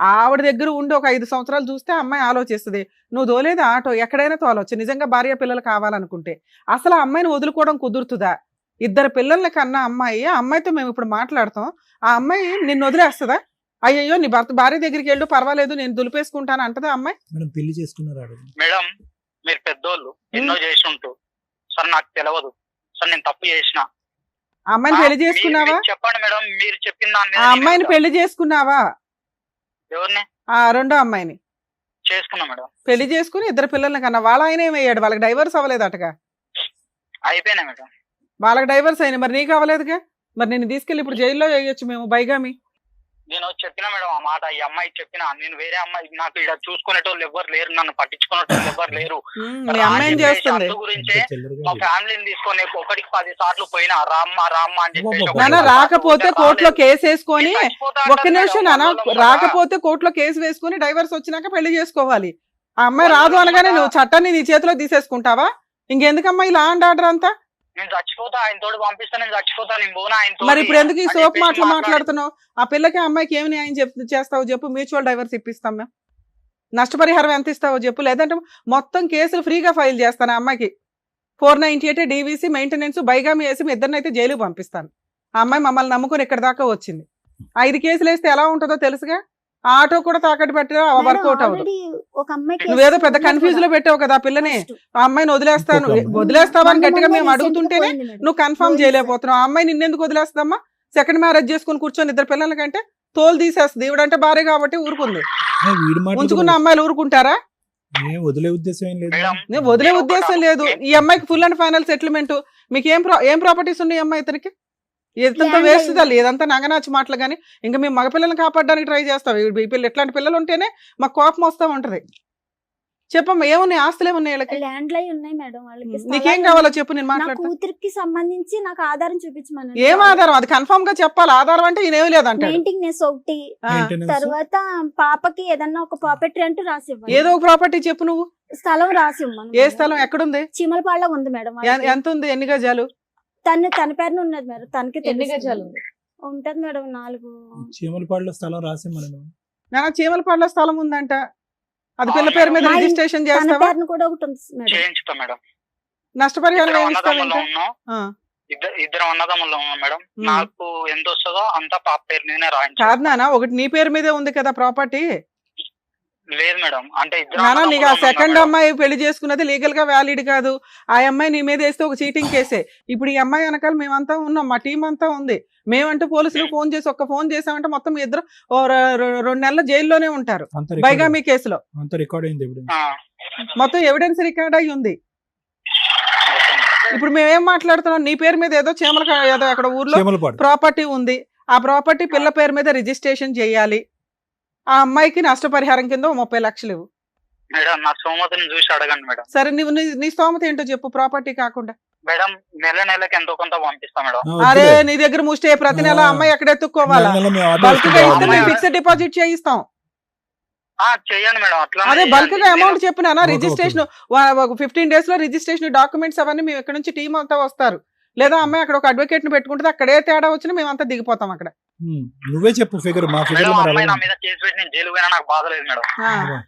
ఆవిడ దగ్గర ఉండి ఒక 5 సంవత్సరాలు చూస్తే అమ్మాయి ఆలోచిస్తుంది. నువ్వు తోలేదు ఆటో, ఎక్కడైనా తోలవచ్చు నిజంగా భార్య పిల్లలు కావాలనుకుంటే. అసలు ఆ అమ్మాయిని వదులుకోవడం కుదురుతుందా? ఇద్దరు పిల్లల్ని కన్నా అమ్మాయి, ఆ అమ్మాయితో మేము ఇప్పుడు మాట్లాడతాం. ఆ అమ్మాయి నిన్ను వదిలేస్తుందా? అయ్యయ్యో నీ భార్య దగ్గరికి వెళ్ళు, పర్వాలేదు నేను దులిపేసుకుంటాను అంటదా అమ్మాయి? మేడం పెళ్లి చేసుకున్నారు మేడం, మీరు పెద్దోళ్ళు ఎన్నో చేసి ఉంటూ సార్, నాకు తెలియదు సార్, నేను తప్పు చేసిన. ఆ అమ్మాయిని పెళ్లి చేసుకున్నావా? మీరు చెప్పండి మేడం, మీరు చెప్పిన దాని మీద ఆ అమ్మాయిని నేను పెళ్లి చేసుకున్నావా? ఎవరిని ఆ రెండో అమ్మాయిని చేసుకున్నా మేడం. పెళ్లి చేసుకుని ఇద్దరు పిల్లల్ని కన్నా. వాళ్ళ ఆయన ఏమయ్యాడు? వాళ్ళకి డైవర్స్ అవ్వలేదటగా? అయిపోయినా మేడం. వాళ్ళకి డైవర్స్ అయినా, మరి నీకు అవ్వలేదుగా? మరి నేను తీసుకెళ్ళి ఇప్పుడు జైల్లో వేయొచ్చు మేము, బైగామి. నేను చెప్పిన మేడం ఆ మాట, ఈ అమ్మాయి చెప్పిన, నేను వేరే అమ్మాయి, నాకు ఇక్కడ చూసుకునేటోళ్ళు ఎవరు లేరు, నన్ను పట్టించుకునేటోళ్ళు ఎవరు లేరు. మీ అమ్మాయి ఏం చేస్తుంది? అందు గురించే మా ఫ్యామిలీని తీసుకొని 1కి 10 సార్లు పోయినా రామ్మ అని చెప్పేసి ఒక నాన్న, రోజు రాకపోతే రాలేదు. కోర్టులో కేసు వేసుకొని, నేను చచ్చిపోతా ఒక్క అంటాను నిమిషం మేడం, నాన్న, వాళ్ళ రాకపోతే కోర్టులో కేసు వేసుకొని డైవర్స్ వచ్చినాక పెళ్లి చేసుకోవాలి. ఆ అమ్మాయి వాళ్ళ రాదు అనగానే వాళ్ళ నువ్వు చట్టాన్ని నీ చేతిలో తీసేసుకుంటావా? ఇంకెందుకమ్మా ఇలా ఆర్డర్ అంతా? నేను చచ్చిపోతా, ఆయన తోడు పంపిస్తా, నేను చచ్చిపోతా, నేను పోనా ఆయన. మరి ఇప్పుడు ఎందుకు ఈ సోప్ మాటలు మాట్లాడుతున్నావు? ఆ పిల్లకి ఆ అమ్మాయికి ఏమి న్యాయం చేస్తావు చెప్పు? మ్యూచువల్ డైవర్స్ ఇప్పిస్తాం మేము. నష్టపరిహారం ఎంత ఇస్తావో చెప్పు, లేదంటే మొత్తం కేసులు ఫ్రీగా ఫైల్ చేస్తాను ఆ అమ్మాయికి. 498 DVC మెయింటెనెన్స్ బైగామి వేసి మీ ఇద్దరినైతే జైలుకి పంపిస్తాను. ఆ అమ్మాయి మమ్మల్ని నమ్ముకుని ఇక్కడ దాకా వచ్చింది. 5 కేసులు వేస్తే ఎలా ఉంటుందో తెలుసుగా. ఆటో కూడా తాకట్టు పెట్టా వర్కౌట్ అవ్వదు. ఆల్రెడీ ఒక అమ్మాయి నువ్వేదో పెద్ద కన్ఫ్యూజ్ లో పెట్టావు కదా ఆ పిల్లని. ఆ అమ్మాయిని వదిలేస్తాను వదిలేస్తావా అని గట్టిగా మేము అడుగుతుంటేనే నువ్వు కన్ఫర్మ్ చేయలేకపోతున్నావు. ఆ అమ్మాయి నిన్నెందుకు వదిలేస్తామా? సెకండ్ మ్యారేజ్ చేసుకుని కూర్చొని 2 పిల్లల కంటే తోలు తీసేస్తుంది. ఈవిడంటే భార్య కాబట్టి ఊరుకుంది. వీడి మాట ఉంచుకున్న అమ్మాయిలు ఊరుకుంటారా? నేను వదిలే ఉద్దేశం ఏం లేదు. మేడం నేను వదిలే ఉద్దేశం లేదు. ఈ అమ్మాయికి ఫుల్ అండ్ ఫైనల్ సెటిల్మెంట్. మీకు ఏం ప్రాపర్టీస్ ఉన్నాయి ఈ అమ్మాయి ఇతనికి? ఇదంతా Land వేస్ట్ అయింది. ఇదంతా నగనాచి మాటలు. కానీ ఇంకా మేము మగపిల్లల్ని కాపాడడానికి ట్రై చేస్తాం. ఈ పిల్లలు ఎట్లాంటి పిల్లలు ఉంటేనే మాకు కోపం వస్తూ ఉంటది. చెప్పమ్మా, ఏమున్నాయి ఆస్తులు ఏమున్నాయి వీళ్ళకి? ల్యాండ్ లై ఉన్నాయి మేడం వాళ్ళకి. నీకేం స్థలాలు కావాలో ఉన్నాయి. చెప్పు, నేను నా మాట్లాడతా. కూతురికి సంబంధించి నాకు ఆధారం చూపించమని. ఏం ఆధారం? అది కన్ఫర్మ్ గా చెప్పాలి. ఆధారం అంటే ఈయనేమి లేదంటాడు. మెయింటెనెన్స్ ఒకటి, Maintenance. తర్వాత పాపకి ఏదన్నా ఒక ప్రాపర్టీ అంటూ రాసి ఇవ్వండి. ఏదో ఒక ప్రాపర్టీ చెప్పు నువ్వు. స్థలం రాసి ఇవ్వమను ఏ మేడం. స్థలం ఎక్కడుంది? చీమలపాడులో ఉంది మేడం. వాళ్ళకి. ఎంత ఉంది? ఎన్ని గజాలు? తన పేరున ఉన్నది మేడం. తనకి ఎన్ని తెలుసు. గజాలు ఉంది? ఉంటది మేడం 4. చీమలపాడులో స్థలం రాసి మనం నా చీమలపాడులో స్థలం ఉందంట. అది పిల్ల పేరు మీద మా ఇన్- రిజిస్ట్రేషన్ తన చేస్తావా? పేరున కూడా ఒకటి ఉంది మేడం. చేయించుతా మేడం. నష్టపరిహారం ఇద్దరం ఏమి ఇస్తావు అన్నదమ్ములు ఇంకా? ఉన్నాం. ఆ. ఇద్దరం అన్నదమ్ములు ఉన్నాం మేడం. ఉమ్. నాకు ఎంత వస్తుందో అంతా పాప పేరు మీదనే రాయించు. కాదు నాన్న, ఒకటి నీ పేరు మీదే ఉంది కదా ప్రాపర్టీ. లేదు మేడం, అంటే ఇద్దరు నాన్న నీకు ఆ అన్నదమ్ములు ఉన్నాం సెకండ్ మేడం. అమ్మాయి పెళ్లి చేసుకున్నది లీగల్ గా వ్యాలిడ్ కాదు. ఆ అమ్మాయి నీ మీద వేస్తే ఒక చీటింగ్ కేసే. ఇప్పుడు ఈ అమ్మాయి వెనకాల మేమంతా ఉన్నాం, మా టీం అంతా ఉంది. మేమంటూ పోలీసులు ఫోన్ చేసి ఫోన్ చేసామంటే మొత్తం మీ ఇద్దరు 2 నెలల జైల్లోనే ఉంటారు బైగామీ కేసులో. అంత రికార్డ్ అయింది ఇప్పుడు. ఆ, మొత్తం ఎవిడెన్స్ రికార్డ్ అయ్యి ఉంది. ఇప్పుడు మేమేం మాట్లాడుతున్నాం? నీ పేరు మీద ఏదో ఏదో అక్కడ ఊర్లో చీమలపాడు ప్రాపర్టీ ఉంది. ఆ ప్రాపర్టీ పిల్ల పేరు మీద రిజిస్ట్రేషన్ చేయాలి. ఆ అమ్మాయికి నష్టపరిహారం కింద 30 లక్షలు ఇవ్వు. మేడం నా సోమతిని చూసి అడగండి మేడం. సరే నువ్వు నీ స్తోమత ఏంటో చెప్పు. ప్రాపర్టీ కాకుండా మేడం నెలకి ఎంతో కొంత పంపిస్తా మేడం. అరే నీ దగ్గర ముష్టే ప్రతి నెల అమ్మాయి ఎక్కడ ఎత్తుక్కోవాలా? బల్క్ గా ఇస్తే మేము ఫిక్స్డ్ డిపాజిట్ చేయిస్తాం. చెయ్యండి మేడం. అట్లా అదే బల్క్ గా అమౌంట్ చెప్పినా ఓకే, రిజిస్ట్రేషన్ 15 days లో రిజిస్ట్రేషన్ డాక్యుమెంట్స్ అవన్నీ మేము ఇక్కడ నుంచి టీం అంతా వస్తారు. లేదా అమ్మాయి అక్కడ ఒక అడ్వకేట్ ని పెట్టుకుంటే అక్కడే తేడా వచ్చినా మేమంతా దిగిపోతాం అక్కడ. నువ్వే చెప్పు ఫిగర్. మా ఫిగర్ మేడం అమ్మాయి నా మీద కేసు పెట్టి నేను జైలు పోయినా నాకు బాధ లేదు మేడం.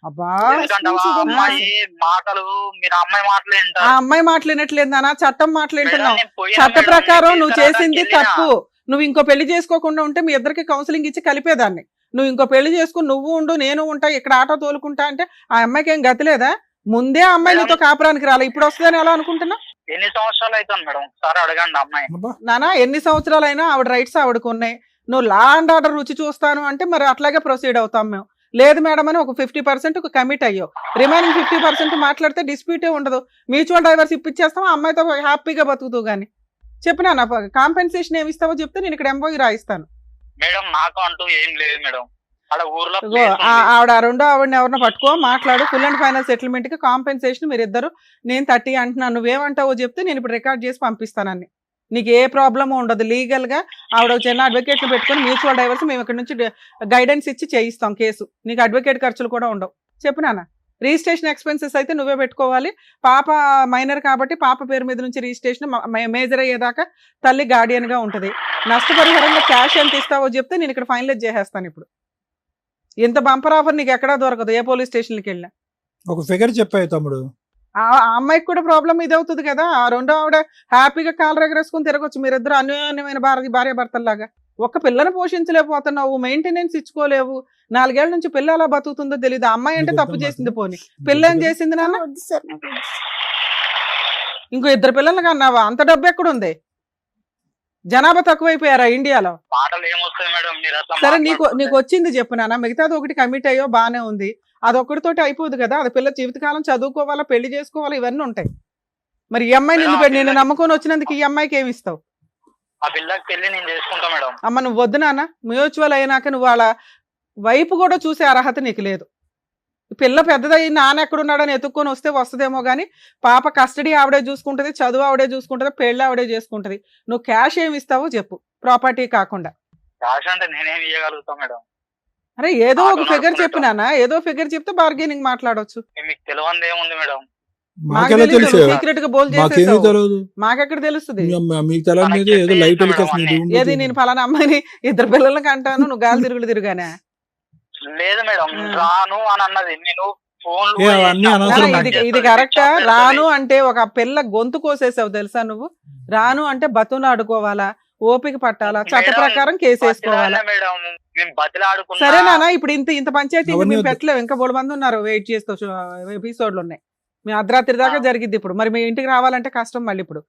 అబ్బా, ఎందుకంటే ఆ అమ్మాయి మాటలు మీరు అమ్మాయి మాటలు ఆ వింటారు. అమ్మాయి మాట్లాడినట్లేదు నాన్న, చట్టం మేడం, మాట్లాడుతున్నావు. నేను పోయినా చట్ట మేడం, ప్రకారం నేను నువ్వు తీసుకురావడానికి చేసింది వెళ్ళినా. తప్పు. నువ్వు ఇంకో పెళ్లి చేసుకోకుండా ఉంటే మీ ఇద్దరికి కౌన్సిలింగ్ ఇచ్చి కలిపేదాన్ని. నువ్వు ఇంకో పెళ్లి చేసుకుని నువ్వు ఉండు నేను ఉంటా ఇక్కడ ఆటో తోలుకుంటా అంటే ఆ అమ్మాయికి ఏం గతి లేదా? ముందే ఆ అమ్మాయి నీతో కాపురానికి రాలే, ఇప్పుడు వస్తుందని ఎలా అనుకుంటున్నా? ఎన్ని సంవత్సరాలు అవుతుంది మేడం? ఒకసారి అడగండి అమ్మాయి. నానా ఎన్ని సంవత్సరాలైనా ఆవిడ రైట్స్ ఆవిడకు ఉన్నాయి. నువ్వు లా అండ్ ఆర్డర్ రుచి చూస్తాను అంటే మరి అట్లాగే ప్రొసీడ్ అవుతాం మేము. లేదు మేడం అని ఒక 50% కమిట్ అయ్యో, రిమైనింగ్ 50% మాట్లాడితే డిస్ప్యూటే ఉండదు. మ్యూచువల్ డైవర్స్ ఇప్పించేస్తాం, ఆ అమ్మాయితో హ్యాపీగా బతుకుతూ గానీ. చెప్పు నాన్న, కాంపెన్సేషన్ ఏమి ఇస్తావో చెప్తే నేను ఇక్కడ ఎంబోయి రాయిస్తాను. మేడం నాకు అంటూ ఏం లేదు మేడం. అక్కడ ఊర్లో ఇగో place ఉంది. ఆవిడ రెండో ఆవిడని ఎవరిని పట్టుకో, మాట్లాడు. ఫుల్ అండ్ ఫైనల్ సెటిల్మెంట్ కి కాంపెన్సేషన్ మీరు ఇద్దరు. నేను 30 అంటున్నాను, నువ్వేమంటావో చెప్తే నేను ఇప్పుడు రికార్డ్ చేసి పంపిస్తానని. నీకు ఏ ప్రాబ్లమ్ ఉండదు. లీగల్ గా ఆవిడ చిన్న అడ్వకేట్ ని పెట్టుకుని మ్యూచువల్ డైవర్స్ మేము ఇక్కడ నుంచి గైడెన్స్ ఇచ్చి చేయిస్తాం కేసు. నీకు అడ్వకేట్ ఖర్చులు కూడా ఉండవు. చెప్పు నాన్న. రిజిస్ట్రేషన్ ఎక్స్పెన్సెస్ అయితే నువ్వే పెట్టుకోవాలి. పాప మైనర్ కాబట్టి పాప పేరు మీద నుంచి రిజిస్ట్రేషన్ మేజర్ అయ్యేదాకా తల్లి గార్డియన్ గా ఉంటది. నష్టపరిహారంగా క్యాష్ ఎంత ఇస్తావో చెప్తే నేను ఇక్కడ ఫైనలైజ్ చేసేస్తాను. ఇప్పుడు ఇంత బంపర్ ఆఫర్ నీకు ఎక్కడా దొరకదు ఏ పోలీస్ స్టేషన్కి వెళ్ళినా. ఒక ఫిగర్ చెప్పాయి తమ్ముడు. ఆ అమ్మాయికి కూడా ప్రాబ్లం ఇది అవుతుంది కదా. ఆ రెండో ఆవిడ హ్యాపీగా కాలు ఎగరేసుకుని తిరగొచ్చు. మీరిద్దరు అన్యోన్యమైన భార్య భర్తల్లాగా. ఒక్క పిల్లని పోషించలేకపోతున్నావు, మెయింటెనెన్స్ ఇచ్చుకోలేవు. 4 ఏళ్ల నుంచి పిల్ల ఎలా బతుకుతుందో తెలియదు. అమ్మాయి అంటే తప్పు చేసింది పోని, పిల్ల ఏం చేసింది నాన్న? వద్దు సార్ నాకు వద్దు. ఇంకో 2 పిల్లలు కన్నావా? అంత డబ్బు ఎక్కడుంది? జనాభా తక్కువైపోయారా ఇండియాలో? మాటలు ఏమొస్తాయి మేడం మీరు అట్లా సరే నీకు మాట్లాడుతుంటే? వచ్చింది చెప్పు నాన్న. మిగతాది ఒకటి కమిట్ అయ్యో బానే ఉంది, అదొక్కటితోటి అయిపోదు కదా. అది పిల్ల జీవితకాలం చదువుకోవాలా, పెళ్లి చేసుకోవాలా, ఇవన్నీ ఉంటాయి. మరి ఈ అమ్మాయి నిన్ను నమ్ముకొని వచ్చినందుకు ఈ అమ్మాయికి ఏమి ఇస్తావు? ఆ పిల్లకి పెళ్లి నేను చేసుకుంటా మేడం. అమ్మ నువ్వు వద్దు నాన్న. మ్యూచువల్ అయినాక నువ్వు వాళ్ళ వైపు కూడా చూసే అర్హత నీకు లేదు. పిల్ల పెద్దదై నాన్న ఎక్కడున్నాడని ఎత్తుక్కొని వస్తే వస్తుందేమో కానీ పాప కస్టడీ ఆవిడే చూసుకుంటది, చదువు ఆవిడే చూసుకుంటది, పెళ్లి ఆవిడే చేసుకుంటది. నువ్వు క్యాష్ ఏమి ఇస్తావో చెప్పు, ప్రాపర్టీ కాకుండా. క్యాష్ అంటే నేనేం ఇవ్వగలుగుతా మేడం? అరే ఏదో ఒక ఫిగర్ చెప్పు నాన్న. ఏదో ఫిగర్ చెప్తే బార్గెనింగ్ మాట్లాడొచ్చు. మీకు తెలియంది ఏముంది మేడం? మాకెలా తెలుసు? సీక్రెట్ గా బోల్ మాకేమీ చేసేసావు. తెలియదు. మాకెక్కడ తెలుస్తుంది? మీకు తెలియదు ఏదో లైట్ ఏది నేను ఫలానా అమ్మాయిని 2 పిల్లలకి అంటాను, నువ్వు గాలి తిరుగులు తిరుగానే. లేదు మేడం, రాను అని అన్నది. నేను ఫోన్ అవన్నీ అనవసరం. ఇది కరెక్టా? రాను అంటే ఒక పిల్ల గొంతు కోసేసావు తెలుసా నువ్వు. రాను అంటే బతును ఆడుకోవాలా, ఓపిక పట్టాలా, చట్ట ప్రకారం కేసు వేసుకోవాలా. మేడం మేము బతిలాడుకున్నా. సరే నాన్న, ఇప్పుడు ఇంత పంచాయతీ అవన్నీ మేము వద్దు. పెట్టలేము. ఇంకా 3 మంది ఉన్నారు వెయిట్ చేస్తూ, ఎపిసోడ్లు ఉన్నాయి. మేము అర్ధరాత్రి దాకా జరిగిద్ది ఇప్పుడు. మరి మీ ఇంటికి రావాలంటే కష్టం మళ్ళీ ఇప్పుడు.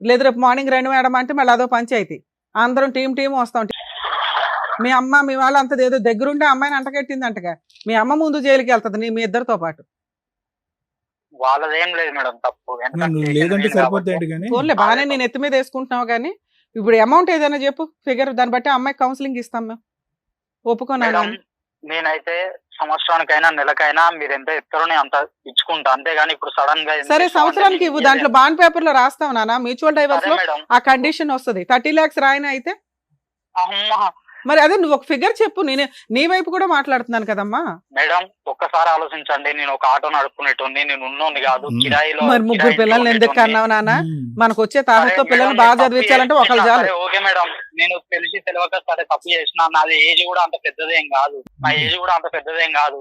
లేదు రేపు మార్నింగ్ రండి మేడం అంటే మళ్ళీ అదో పంచాయతీ. అందరం టీం వస్తాం. మీ అమ్మ మీ వాళ్ళు అంత ఏదో దగ్గరుండే అమ్మాయిని అంటకెట్టింది అంటగా, మీ అమ్మ ముందు జైలుకి వెళ్తుంది మీ ఇద్దరితో పాటు. వాళ్ళదేం లేదు మేడం తప్పు. నువ్వు లేదంటే సరిపోద్ది కానీ ఫోన్లే బాగానే నేను ఎత్తి మీద వేసుకుంటున్నావు కానీ ఇప్పుడు అమౌంట్ ఏదైనా చెప్పు ఫిగర్, దాన్ని బట్టి అమ్మాయికి కౌన్సిలింగ్ ఇస్తాం మేము. ఒప్పుకోనా? మేడం నేనైతే సంవత్సరానికైనా నెలకైనా మీరు ఎంత ఇస్తారో నేను అంత ఇచ్చుకుంటా, అంతేగాని ఇప్పుడు సడన్ గా ఎంత సరే ఇస్తామంటే సంవత్సరానికి నేను ఇవ్వు, ఇయ్యలేను. దాంట్లో బాండ్ పేపర్ లో రాస్తావు నాన్న. మ్యూచువల్ డైవర్స్ సరే లో మేడం. ఆ కండిషన్ వస్తుంది. 30 lakhs రాయన అయితే అమ్మా మరి అదే నువ్వు ఒక ఫిగర్ చెప్పు. నీ వైపు కూడా మాట్లాడుతున్నాను కదమ్మా. మేడం ఒక్కసారి ఆలోచించండి, నేను ఒక ఆటో నడుపుకునేటోని, నేను ఉన్నోని కాదు, కిరాయిలో మరి ముగ్గురు పిల్లల్ని ఎందుకు కన్నావు నాన్న? మనకు వచ్చే తాహతో పిల్లల్ని బాగా చదివించాలంటే ఒకళ్ళు చాలు. ఓకే మేడం, నేను తెలిసి తెలియక సరే తప్పు చేసిన, నాది ఏజ్ కూడా అంత పెద్దదేం కాదు, నా ఏజ్ కూడా అంత పెద్దదేం కాదు.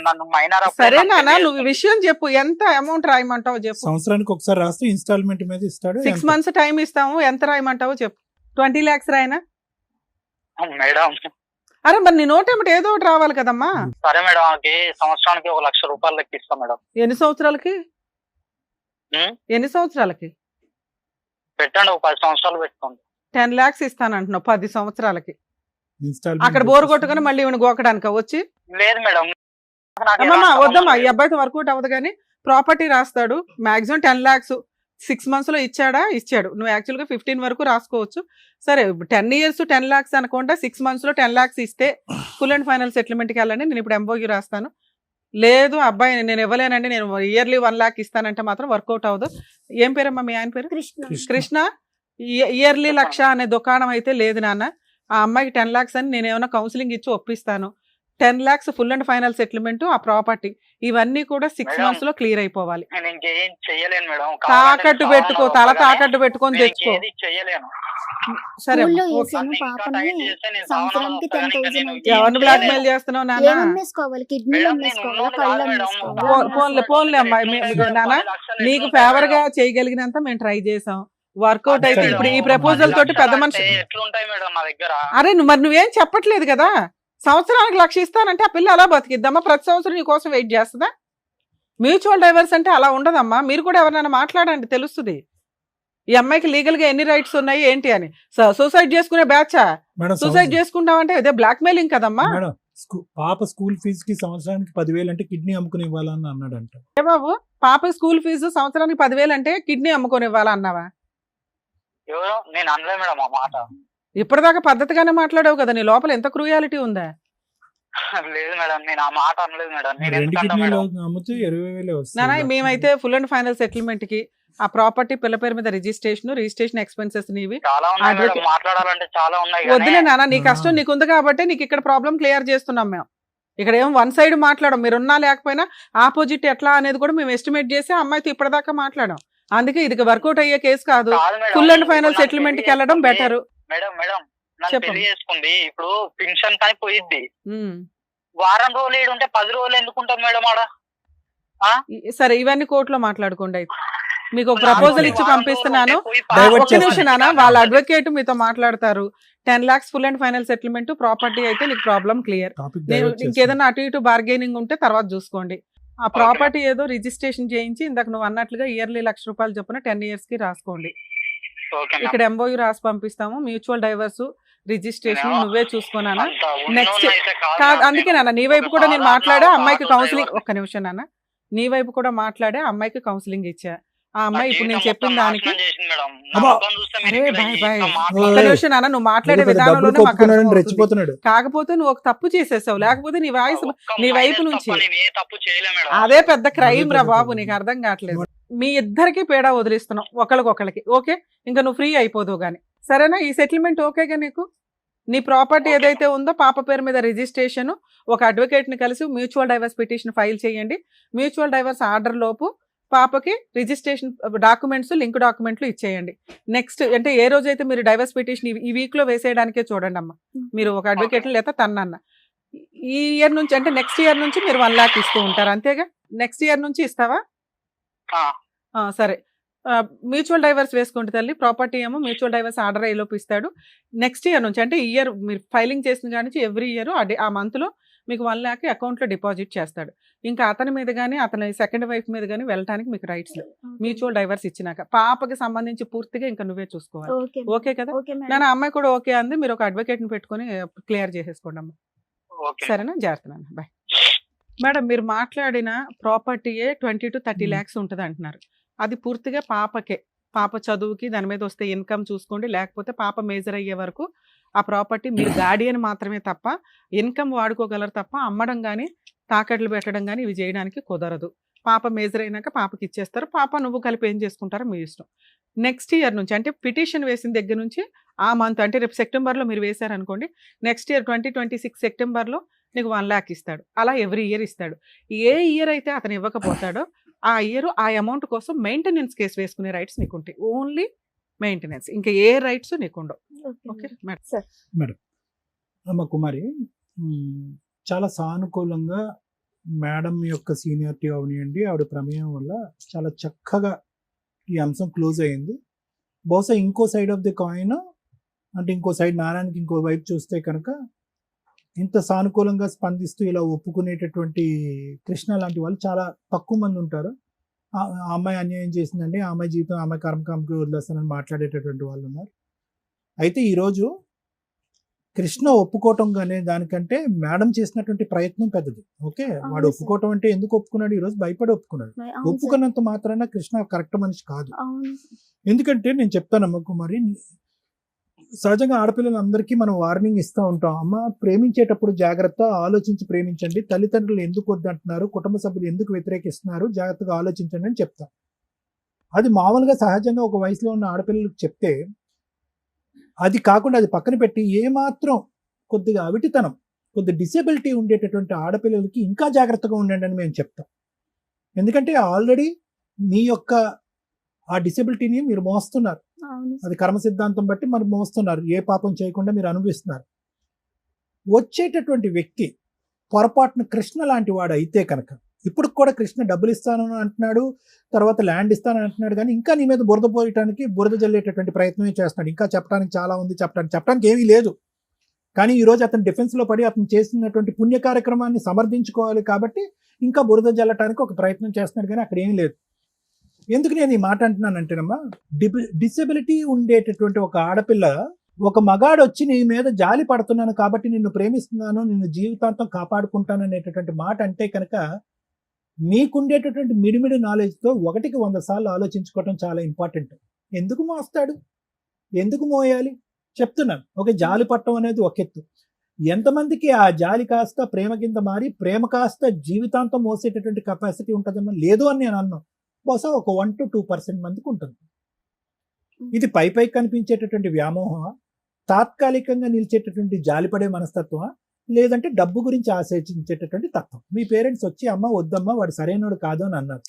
నన్ను మైనర్ సరే నాన్న, నువ్వు విషయం చెప్పు. ఎంత అమౌంట్ రాయమంటావు చెప్పు. సంవత్సరానికి ఒకసారి రాస్తే ఇన్స్టాల్మెంట్ మీద ఇస్తాడు. 6 months టైం ఇస్తాము. ఎంత రాయమంటావో చెప్పు. 20 lakhs రాయనా? మేడం అరే మరి నీ నోట్ ఏమిటి ఏదో ఒకటి రావాలి కదమ్మా. సరే మేడం, ఆమెకి సంవత్సరానికి 1 లక్ష రూపాయలు లెక్క ఇస్తాం మేడం. ఎన్ని సంవత్సరాలకి? ఉం? ఎన్ని సంవత్సరాలకి? పెట్టండి, ఒక 10 సంవత్సరాలు పెట్టుకోండి. 10 lakhs ఇస్తానంటున్నావు 10 సంవత్సరాలకి. ఇన్స్టాల్మెంట్ అక్కడ బోరు కొట్టుకుని మళ్ళీ ఈవిని గోకడానిక వచ్చి? లేదు మేడం, నాకు అమ్మమ్మ ఎలాంటి వద్దమ్మా, సంబంధం ఈ లేదు. అబ్బాయితో వర్కౌట్ అవ్వదు. కానీ ప్రాపర్టీ రాస్తాడు, మాక్సిమం 10 lakhs 6 months లో ఇచ్చాడు. నువ్వు యాక్చువల్ గా 15 వరకు రాసుకోవచ్చు. సరే 10 years 10 lakhs అనుకుంటా, 6 months లో 10 lakhs ఇస్తే ఫుల్ అండ్ ఫైనల్ సెటిల్మెంట్ కి వెళ్ళండి. నేను ఇప్పుడు ఎంఓయూ రాస్తాను. లేదు అబ్బాయి నేను ఇవ్వలేనండి, నేను ఇయర్లీ 1 lakh ఇస్తానంటే మాత్రం వర్కౌట్ అవ్వదు. ఏం పేరమ్మా మీ ఆయన పేరు? కృష్ణ. ఇయర్లీ 1 లక్ష అనే దుకాణం అయితే లేదు నాన్న. ఆ అమ్మాయికి 10 lakhs అని నేను ఏమైనా కౌన్సిలింగ్ ఇచ్చి ఒప్పిస్తాను. 10 lakhs full and final settlement, ఆ ప్రాపర్టీ, ఇవన్నీ కూడా 6 మేడం, months లో క్లియర్ అయిపోవాలి. నేను ఇంకేం చెయ్యలేను మేడం. తాకట్టు పెట్టుకో, తల తాకట్టు పెట్టుకొని తెచ్చుకో. ఏది చెయ్యలేను. సరే స్కూల్లో అమ్మా, ఓకే. వేసాను ఇంకా పాపని. టైట్ చేస్తే నేను సంవత్సరానికి సావనవసరం ఇంకా 10,000 నేను అయితే ఎవరిని బ్లాక్ మెయిల్ చేస్తున్నావు నాన్న? ఏం అమ్మేసుకోవాలి? Kidney madam, అమ్మేసుకోవాలా? నేను కళ్ళు ఉన్నాను మేడం. అమ్మేసుకోవాలా? పోన్లే అమ్మాయి, నాన్న నీకు ఫేవర్ గా చేయగలిగినంత మేము ట్రై చేసాం. వర్కౌట్ అయితే ఇప్పుడు ఈ ప్రపోజల్ తోటి పెద్ద మనిషి. ఎట్లుంటాయి మేడం నా దగ్గర? అరే మరి నువ్వేం చెప్పట్లేదు కదా. సంవత్సరానికి 1 లక్ష ఇస్తానంటే ఆ పిల్ల అలా బతికిద్దామా? ప్రతి సంవత్సరం నీ కోసం వెయిట్ చేస్తుందా? మ్యూచువల్ డైవర్స్ అంటే అలా ఉండదమ్మా. మీరు కూడా ఎవరైనా మాట్లాడండి, తెలుస్తుంది ఈ అమ్మాయికి లీగల్ గా ఎన్ని రైట్స్ ఉన్నాయి ఏంటి అని. సూసైడ్ చేసుకునే బ్యాచా? మేడం సూసైడ్ చేసుకుంటామంటే ఇదే బ్లాక్ మెయిలింగ్ కదమ్మా. మేడం పాప స్కూల్ ఫీజు కి సంవత్సరానికి 10,000 అంటే కిడ్నీ అమ్ముకుని ఇవ్వాలని అన్నాడంట. ఏ బాబు, పాప స్కూల్ ఫీజు సంవత్సరానికి 10,000 అంటే కిడ్నీ అమ్ముకొని ఇవ్వాలా అన్నావా? ఎవరో నేను అనలే మేడం ఆ మాట. ఇప్పటిదాకా పద్ధతిగానే మాట్లాడావు కదా, నీ లోపల ఎంత క్రూయాలిటీ ఉందా? లేదు మేడం, నేను ఆ మాట అనలేదు మేడం. నేను 2 ఎందుకంటా కిడ్నీలు మేడం? అమ్మితే 20,000 నానా వస్తుంది. మేమైతే ఫుల్ అండ్ ఫైనల్ సెటిల్మెంట్ కి ఆ ప్రాపర్టీ పిల్ల పేరు మీద రిజిస్ట్రేషన్ ఎక్స్పెన్సెస్ నీవి. చాలా ఉన్నాయి మేడం, Advocate- మాట్లాడాలంటే చాలా ఉన్నాయి వద్దులే కానీ నాన్న, నీ కష్టం నీకుంది కాబట్టి నీకు ఇక్కడ ప్రాబ్లం క్లియర్ చేస్తున్నాం మేము. ఇక్కడ ఏం 1 side మాట్లాడం, మీరున్నా లేకపోయినా ఆపోజిట్ ఎట్లా అనేది కూడా మేము ఎస్టిమేట్ చేసి ఆ అమ్మాయితో ఇప్పటిదాకా మాట్లాడాం. అందుకే ఇది వర్కౌట్ అయ్యే కేసు కాదు. కాదు మేడం, ఫుల్ అండ్ ఫైనల్ ఇప్పుడు నన్ను సెటిల్మెంట్ కి పెళ్లి వెళ్ళడం చేసుకుంది. బెటర్. మేడం నన్ను చెప్పమ్మా. పెళ్లి చేసుకుంది, ఇప్పుడు పెన్షన్ కానీ పోయిద్ది. వారం రోజులు ఏడు ఉంటే 10 రోజులు ఎందుకుంటాం మేడం ఆడ? సరే ఇవన్నీ కోర్టులో మాట్లాడుకోండి. అయితే మీకు ఒక నాకు ప్రపోజల్ ఇచ్చి వారం పంపిస్తున్నాను. రోజులు ఉంటే పోయి Divert ఒక్క నిమిషం చేస్తాను. నాన్న, వాళ్ళ అడ్వకేట్ మీతో మాట్లాడతారు. 10 lakhs full and final settlement, property అయితే నీకు ప్రాబ్లం క్లియర్. టాపిక్ నేను డైవర్ట్ చేస్తాను. ఇంకేదైనా అటు ఇటు బార్గెనింగ్ ఉంటే తర్వాత చూసుకోండి. ఆ ప్రాపర్టీ ఏదో రిజిస్ట్రేషన్ చేయించి ఇందాక నువ్వు అన్నట్లుగా ఇయర్లీ 1 లక్ష రూపాయలు చొప్పున 10 years కి రాసుకోండి. Okay madam. ఇక్కడ ఎంఓయూ రాసి పంపిస్తాము. మ్యూచువల్ డైవర్స్ రిజిస్ట్రేషన్ నేను నువ్వే చూసుకోనానా. అంత నెక్స్ట్ ఉన్నోన్ని అయితే కాదు కాదు, మేడం. అందుకే నాన్న నీ వైపు ఒక కూడా నేను సాధారణ మాట్లాడా, ఒక అమ్మాయికి ఆటో కౌన్సిలింగ్, డ్రైవర్. ఒక్క నిమిషం నాన్న, నీ వైపు కూడా మాట్లాడే అమ్మాయికి కౌన్సిలింగ్ ఇచ్చా. ఆ నా అమ్మాయి ఇప్పుడు నేను జీవితం చెప్పిన మొత్తం దానికి నాశనం చేసింది మేడం. నా అబ్బా. ముఖం చూస్తే మీరు అరే ఇట్లా బాయ్ బాయ్, ఇంత ఒక్క మాట్లాడుతున్నారు. నిమిషం నాన్న, నువ్వు మాట్లాడే ఏదో పెద్ద డబ్బులు విధానంలోనే మాకు కొప్పుకున్నాడని అర్థమవుతుంది. రెచ్చిపోతున్నాడు. కాకపోతే నువ్వు ఒక తప్పు చేసేసావు, లేకపోతే నీ వాయిస్ ఒక్క నీ వైపు మైనస్ నుంచి తప్ప నేను ఏ తప్పు చేయలే మేడం. అదే పెద్ద క్రైమ్ రా అదే బాబు, పెద్ద నీకు అర్థం కావట్లేదు. మీ ఇద్దరికి పేడా వదిలిస్తున్నాం ఒకళ్ళకొకళ్ళకి. ఓకే, ఇంకా నువ్వు ఫ్రీ అయిపోదు గానీ, సరేనా? ఈ సెటిల్మెంట్ ఓకేగా నీకు? నీ ప్రాపర్టీ ఓకే. ఏదైతే ఉందో పాప పేరు మీద రిజిస్ట్రేషన్, ఒక అడ్వకేట్ ని కలిసి మ్యూచువల్ డైవర్స్ పిటిషన్ ఫైల్ చేయండి. మ్యూచువల్ డైవర్స్ ఆర్డర్ లోపు పాపకి రిజిస్ట్రేషన్ డాక్యుమెంట్స్, లింక్ డాక్యుమెంట్లు ఇచ్చేయండి. నెక్స్ట్ అంటే ఏ రోజైతే మీరు డైవర్స్ పిటిషన్ ఈ వీక్ లో వేసేయడానికే చూడండి అమ్మా. మీరు ఒక అడ్వకేట్ లేదా తన్నన్న ఈ ఇయర్ నుంచి అంటే నెక్స్ట్ ఇయర్ నుంచి మీరు 1 lakh ఇస్తూ ఉంటారు అంతేగా? నెక్స్ట్ ఇయర్ నుంచి ఇస్తావా? ఆ, సరే, మ్యూచువల్ డైవర్స్ వేసుకుంటే తల్లి, ప్రాపర్టీ ఏమో మ్యూచువల్ డైవర్స్ ఆర్డర్ అయ్యేలోపు ఇస్తాడు. నెక్స్ట్ ఇయర్ నుంచి అంటే ఇయర్ మీరు ఫైలింగ్ చేసిన కాడి నుంచి ఎవ్రీ ఇయర్ ఆ మంత్లో మీకు 1 lakh అకౌంట్లో డిపాజిట్ చేస్తాడు. ఇంకా అతని మీద కానీ అతని సెకండ్ వైఫ్ మీద కానీ వెళ్ళటానికి మీకు రైట్స్ లేవు మ్యూచువల్ డైవర్స్ ఇచ్చినాక. పాపకి సంబంధించి పూర్తిగా ఇంకా నువ్వే చూసుకోవాలి. ఓకే కదా? నేను అమ్మాయి కూడా ఓకే అంది. మీరు ఒక అడ్వకేట్ని పెట్టుకొని క్లియర్ చేసేసుకోండి అమ్మా. సరేనా? జాగ్రత్త నాన్న, బాయ్. మేడం, మీరు మాట్లాడిన ప్రాపర్టీయే 20 to 30 lakhs ఉంటుంది అంటున్నారు. అది పూర్తిగా పాపకే, పాప చదువుకి దాని మీద వస్తే ఇన్కమ్ చూసుకోండి. లేకపోతే పాప మేజర్ అయ్యే వరకు ఆ ప్రాపర్టీ మీరు గార్డియన్ మాత్రమే తప్ప ఇన్కమ్ వాడుకోగలరు తప్ప అమ్మడం కానీ తాకట్లు పెట్టడం కానీ ఇవి చేయడానికి కుదరదు. పాప మేజర్ అయినాక పాపకి ఇచ్చేస్తారు. పాప నువ్వు కలిపి ఏం చేసుకుంటారో మీ ఇష్టం. నెక్స్ట్ ఇయర్ నుంచి అంటే పిటిషన్ వేసిన దగ్గర నుంచి ఆ మంత్ అంటే రేపు సెప్టెంబర్లో మీరు వేశారనుకోండి, నెక్స్ట్ ఇయర్ 2026 సెప్టెంబర్లో నీకు 1 lakh ఇస్తాడు. అలా ఎవ్రీ ఇయర్ ఇస్తాడు. ఏ ఇయర్ అయితే అతను ఇవ్వకపోతాడో ఆ ఇయర్ ఆ అమౌంట్ కోసం మెయింటెనెన్స్ కేసు వేసుకునే రైట్స్ నీకు ఉంటాయి. ఓన్లీ మెయింటెనెన్స్, ఇంకా ఏ రైట్స్ నీకు ఉండవు. Okay madam. అమ్మ కుమారి, చాలా సానుకూలంగా మేడం యొక్క సీనియారిటీ అవనియండి, ఆవిడ ప్రమేయం వల్ల చాలా చక్కగా ఈ అంశం క్లోజ్ అయింది. బహుశా ఇంకో సైడ్ ఆఫ్ ది కాయిన్ అంటే ఇంకో సైడ్ నాణానికి ఇంకో వైపు చూస్తే కనుక ఇంత సానుకూలంగా స్పందిస్తూ ఇలా ఒప్పుకునేటటువంటి కృష్ణ లాంటి వాళ్ళు చాలా తక్కువ మంది ఉంటారు. ఆ అమ్మాయి అన్యాయం చేసిందండి, ఆ అమ్మాయి జీవితం అమ్మాయి కర్మకామకి వదిలేస్తానని మాట్లాడేటటువంటి వాళ్ళు ఉన్నారు. అయితే ఈరోజు కృష్ణ ఒప్పుకోవటం అనే దానికంటే మేడం చేసినటువంటి ప్రయత్నం పెద్దది. ఓకే, వాడు ఒప్పుకోవటం అంటే ఎందుకు ఒప్పుకున్నాడు? ఈరోజు భయపడి ఒప్పుకున్నాడు. ఒప్పుకున్నంత మాత్రాన కృష్ణ కరెక్ట్ మనిషి కాదు. ఎందుకంటే నేను చెప్తానమ్మ కుమారి, సహజంగా ఆడపిల్లలందరికీ మనం వార్నింగ్ ఇస్తూ ఉంటాం. అమ్మ, ప్రేమించేటప్పుడు జాగ్రత్త, ఆలోచించి ప్రేమించండి. తల్లిదండ్రులు ఎందుకు వద్దంటున్నారు, కుటుంబ సభ్యులు ఎందుకు వ్యతిరేకిస్తున్నారు, జాగ్రత్తగా ఆలోచించండి అని చెప్తాం. అది మామూలుగా సహజంగా ఒక వయసులో ఉన్న ఆడపిల్లలకు చెప్తే, అది కాకుండా అది పక్కన పెట్టి ఏమాత్రం కొద్దిగా అవిటితనం, కొద్ది డిసేబిలిటీ ఉండేటటువంటి ఆడపిల్లలకి ఇంకా జాగ్రత్తగా ఉండండి అని మేము చెప్తాం. ఎందుకంటే ఆల్రెడీ మీ యొక్క ఆ డిసేబిలిటీని మీరు మోస్తున్నారు. అది కర్మ సిద్ధాంతం బట్టి మరి మోస్తున్నారు. ఏ పాపం చేయకుండా మీరు అనుభవిస్తున్నారు. వచ్చేటటువంటి వ్యక్తి పొరపాటున కృష్ణ లాంటి వాడు అయితే కనుక, ఇప్పుడు కూడా కృష్ణ డబ్బులు ఇస్తానని అంటున్నాడు, తర్వాత ల్యాండ్ ఇస్తానని అంటున్నాడు, కానీ ఇంకా నీ మీద బురద పోయటానికి, బురద జల్లేటటువంటి ప్రయత్నమే చేస్తున్నాడు. ఇంకా చెప్పడానికి చాలా ఉంది, చెప్పడానికి ఏమీ లేదు. కానీ ఈరోజు అతను డిఫెన్స్లో పడి అతను చేసినటువంటి పుణ్య కార్యక్రమాన్ని సమర్థించుకోవాలి కాబట్టి ఇంకా బురద జల్లటానికి ఒక ప్రయత్నం చేస్తున్నాడు, కానీ అక్కడ ఏమీ లేదు. ఎందుకు నేను ఈ మాట అంటున్నానంటేనమ్మా, డిసెబిలిటీ ఉండేటటువంటి ఒక ఆడపిల్ల, ఒక మగాడు వచ్చి నీ మీద జాలి పడుతున్నాను కాబట్టి నిన్ను ప్రేమిస్తున్నాను, నిన్ను జీవితాంతం కాపాడుకుంటాను అనేటటువంటి మాట అంటే కనుక, నీకుండేటటువంటి మిడిమిడి నాలెడ్జ్తో 1కి 100 సార్లు ఆలోచించుకోవటం చాలా ఇంపార్టెంట్. ఎందుకు మోస్తాడు, ఎందుకు మోయాలి చెప్తున్నాను. ఒక జాలి పట్టడం అనేది ఒక ఎత్తు. ఎంతమందికి ఆ జాలి కాస్త ప్రేమ కింద మారి ప్రేమ కాస్త జీవితాంతం మోసేటటువంటి కెపాసిటీ ఉంటుందమ్మా? లేదు అని నేను అన్నాను. బహుశా ఒక 1 to 2% మందికి ఉంటుంది. ఇది పై కనిపించేటటువంటి వ్యామోహం, తాత్కాలికంగా నిలిచేటటువంటి జాలిపడే మనస్తత్వం, లేదంటే డబ్బు గురించి ఆశించేటటువంటి తత్వం. మీ పేరెంట్స్ వచ్చి అమ్మ వద్దమ్మా వాడు సరైనడు కాదు అని అన్నారు.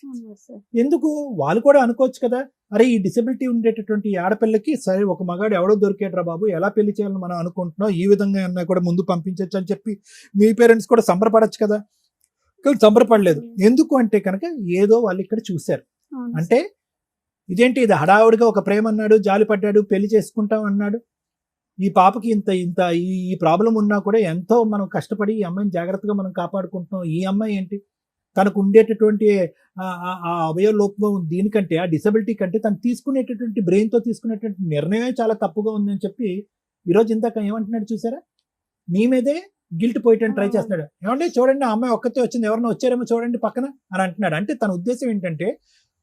ఎందుకు? వాళ్ళు కూడా అనుకోవచ్చు కదా, అరే ఈ డిసెబిలిటీ ఉండేటటువంటి ఆడపిల్లకి సరే ఒక మగాడు ఎవడో దొరికేట్రా బాబు, ఎలా పెళ్లి చేయాలని మనం అనుకుంటున్నాం, ఈ విధంగా అన్నా కూడా ముందు పంపించవచ్చు అని చెప్పి మీ పేరెంట్స్ కూడా సంబరపడచ్చు కదా. సంబరపడలేదు. ఎందుకు అంటే కనుక ఏదో వాళ్ళు ఇక్కడ చూశారు. అంటే ఇదేంటి, ఇది హడావుడిగా ఒక ప్రేమ అన్నాడు, జాలి పడ్డాడు, పెళ్లి చేసుకుంటాం అన్నాడు. ఈ పాపకి ఇంత ఇంత ఈ ప్రాబ్లం ఉన్నా కూడా ఎంతో మనం కష్టపడి ఈ అమ్మాయిని జాగ్రత్తగా మనం కాపాడుకుంటున్నాం. ఈ అమ్మాయి ఏంటి, తనకు ఉండేటటువంటి ఆ అవయవ లోపం దీనికంటే, ఆ డిసబిలిటీ కంటే తను తీసుకునేటటువంటి బ్రెయిన్తో తీసుకునేటువంటి నిర్ణయమే చాలా తప్పుగా ఉందని చెప్పి ఈరోజు ఇందాక ఏమంటున్నాడు చూసారా, నీ మీదే గిల్ట్ పోయటానికి ట్రై చేస్తున్నాడు. ఏమంటే చూడండి ఆ అమ్మాయి ఒక్కతే వచ్చింది, ఎవరైనా వచ్చారేమో చూడండి పక్కన అని అంటున్నాడు. అంటే తన ఉద్దేశం ఏంటంటే,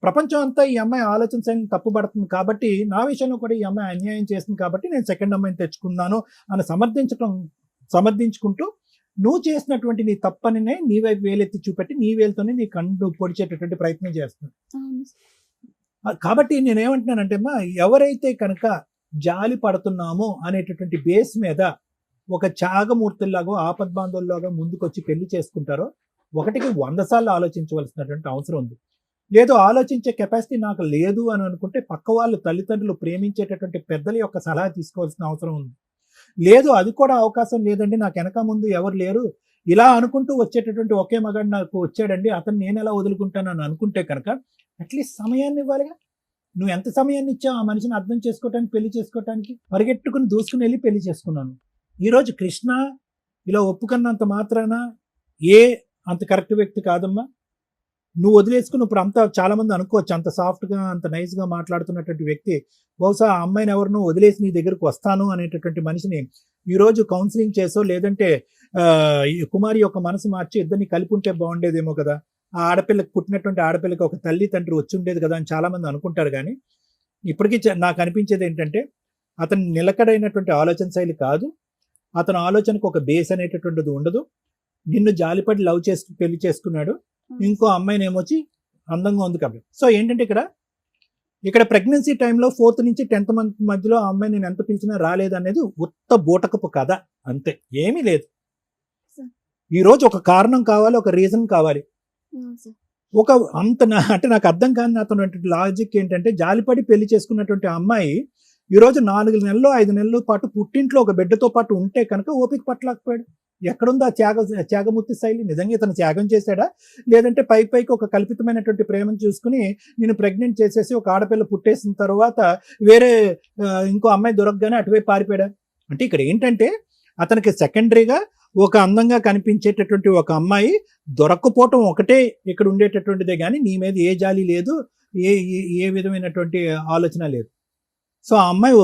ప్రపంచం అంతా ఈ అమ్మాయి ఆలోచన శైలిని తప్పుపడుతుంది కాబట్టి, నా విషయంలో కూడా ఈ అమ్మాయి అన్యాయం చేస్తుంది కాబట్టి నేను సెకండ్ అమ్మాయిని తెచ్చుకున్నాను అని సమర్థించుకుంటూ నువ్వు చేసినటువంటి నీ తప్పనినే నీ వైపు వేలెత్తి చూపెట్టి నీ వేలుతోనే నీ కండు పొడిచేటటువంటి ప్రయత్నం చేస్తున్నాడు. కాబట్టి నేనేమంటున్నానంటే అమ్మా, ఎవరైతే కనుక జాలి పడుతున్నామో అనేటటువంటి బేస్ మీద ఒక త్యాగమూర్తుల్లాగా ఆపద్బాంధవుల్లాగా ముందుకొచ్చి పెళ్లి చేసుకుంటారో 1కి 100 సార్లు ఆలోచించవలసినటువంటి అవసరం ఉంది. లేదు ఆలోచించే కెపాసిటీ నాకు లేదు అని అనుకుంటే పక్క వాళ్ళు తల్లిదండ్రులు ప్రేమించేటటువంటి పెద్దల యొక్క సలహా తీసుకోవాల్సిన అవసరం ఉంది. లేదు అది కూడా అవకాశం లేదండి, నాకు వెనక ముందు ఎవరు లేరు, ఇలా అనుకుంటూ వచ్చేటటువంటి ఒకే మగాడు నాకు వచ్చాడండి, అతను నేను ఎలా వదులుకుంటాను అని అనుకుంటే కనుక అట్లీస్ట్ సమయాన్ని ఇవ్వాలిగా. నువ్వు ఎంత సమయాన్ని ఇచ్చావు ఆ మనిషిని అర్థం చేసుకోవటానికి, పెళ్లి చేసుకోవటానికి? పరిగెట్టుకుని దూసుకుని వెళ్ళి పెళ్లి చేసుకున్నాను. ఈరోజు కృష్ణ ఇలా ఒప్పుకున్నంత మాత్రాన అంత కరెక్ట్ వ్యక్తి కాదమ్మా. నువ్వు వదిలేసుకుని ఇప్పుడు అంతా చాలా మంది అనుకోవచ్చు, అంత సాఫ్ట్గా అంత నైస్గా మాట్లాడుతున్నటువంటి వ్యక్తి బహుశా ఆ అమ్మాయిని ఎవరినో వదిలేసి నీ దగ్గరకు వస్తాను అనేటటువంటి మనిషిని ఈరోజు కౌన్సిలింగ్ చేసో లేదంటే ఈ కుమారి యొక్క మనసు మార్చి ఇద్దరిని కలిపి ఉంటే బాగుండేదేమో కదా, ఆ ఆడపిల్లకి పుట్టినటువంటి ఆడపిల్లకి ఒక తల్లి తండ్రి వచ్చి ఉండేది కదా అని చాలా మంది అనుకుంటారు. కానీ ఇప్పటికీ నాకు అనిపించేది ఏంటంటే అతను నిలకడైనటువంటి ఆలోచన శైలి కాదు, అతని ఆలోచనకు ఒక బేస్ అనేటటువంటిది ఉండదు. నిన్ను జాలిపడి లవ్ చేసి పెళ్లి చేసుకున్నాడు, ఇంకో అమ్మాయిని ఏమొచ్చి అందంగా ఉంది కాబట్టి. సో ఏంటంటే ఇక్కడ ప్రెగ్నెన్సీ టైంలో 4th నుంచి 10th మంత్ మధ్యలో ఆ అమ్మాయి నేను ఎంత పిలిచినా రాలేదు అనేది ఉత్త బూటకపు కథ, అంతే, ఏమీ లేదు. ఈరోజు ఒక కారణం కావాలి, ఒక రీజన్ కావాలి. ఒక అంటే నాకు అర్థం కాని అతను లాజిక్ ఏంటంటే జాలిపడి పెళ్లి చేసుకున్నటువంటి అమ్మాయి ఈరోజు 4 నెలలు 5 నెలల పాటు పుట్టింట్లో ఒక బిడ్డతో పాటు ఉంటే కనుక ఓపిక పట్టలేకపోయాడు. ఎక్కడుందో ఆ త్యాగమూర్తి శైలి? నిజంగా ఇతను త్యాగం చేశాడా, లేదంటే పైకి ఒక కల్పితమైనటువంటి ప్రేమను చూసుకుని నేను ప్రెగ్నెంట్ చేసేసి ఒక ఆడపిల్ల పుట్టేసిన తర్వాత వేరే ఇంకో అమ్మాయి దొరకగానే అటువైపు పారిపోయాడా? అంటే ఇక్కడ ఏంటంటే అతనికి సెకండరీగా ఒక అందంగా కనిపించేటటువంటి ఒక అమ్మాయి దొరక్కపోవటం ఒకటే ఇక్కడ ఉండేటటువంటిదే, కానీ నీ మీద ఏ జాలి లేదు, ఏ విధమైనటువంటి ఆలోచన లేదు. సో ఆ అమ్మాయి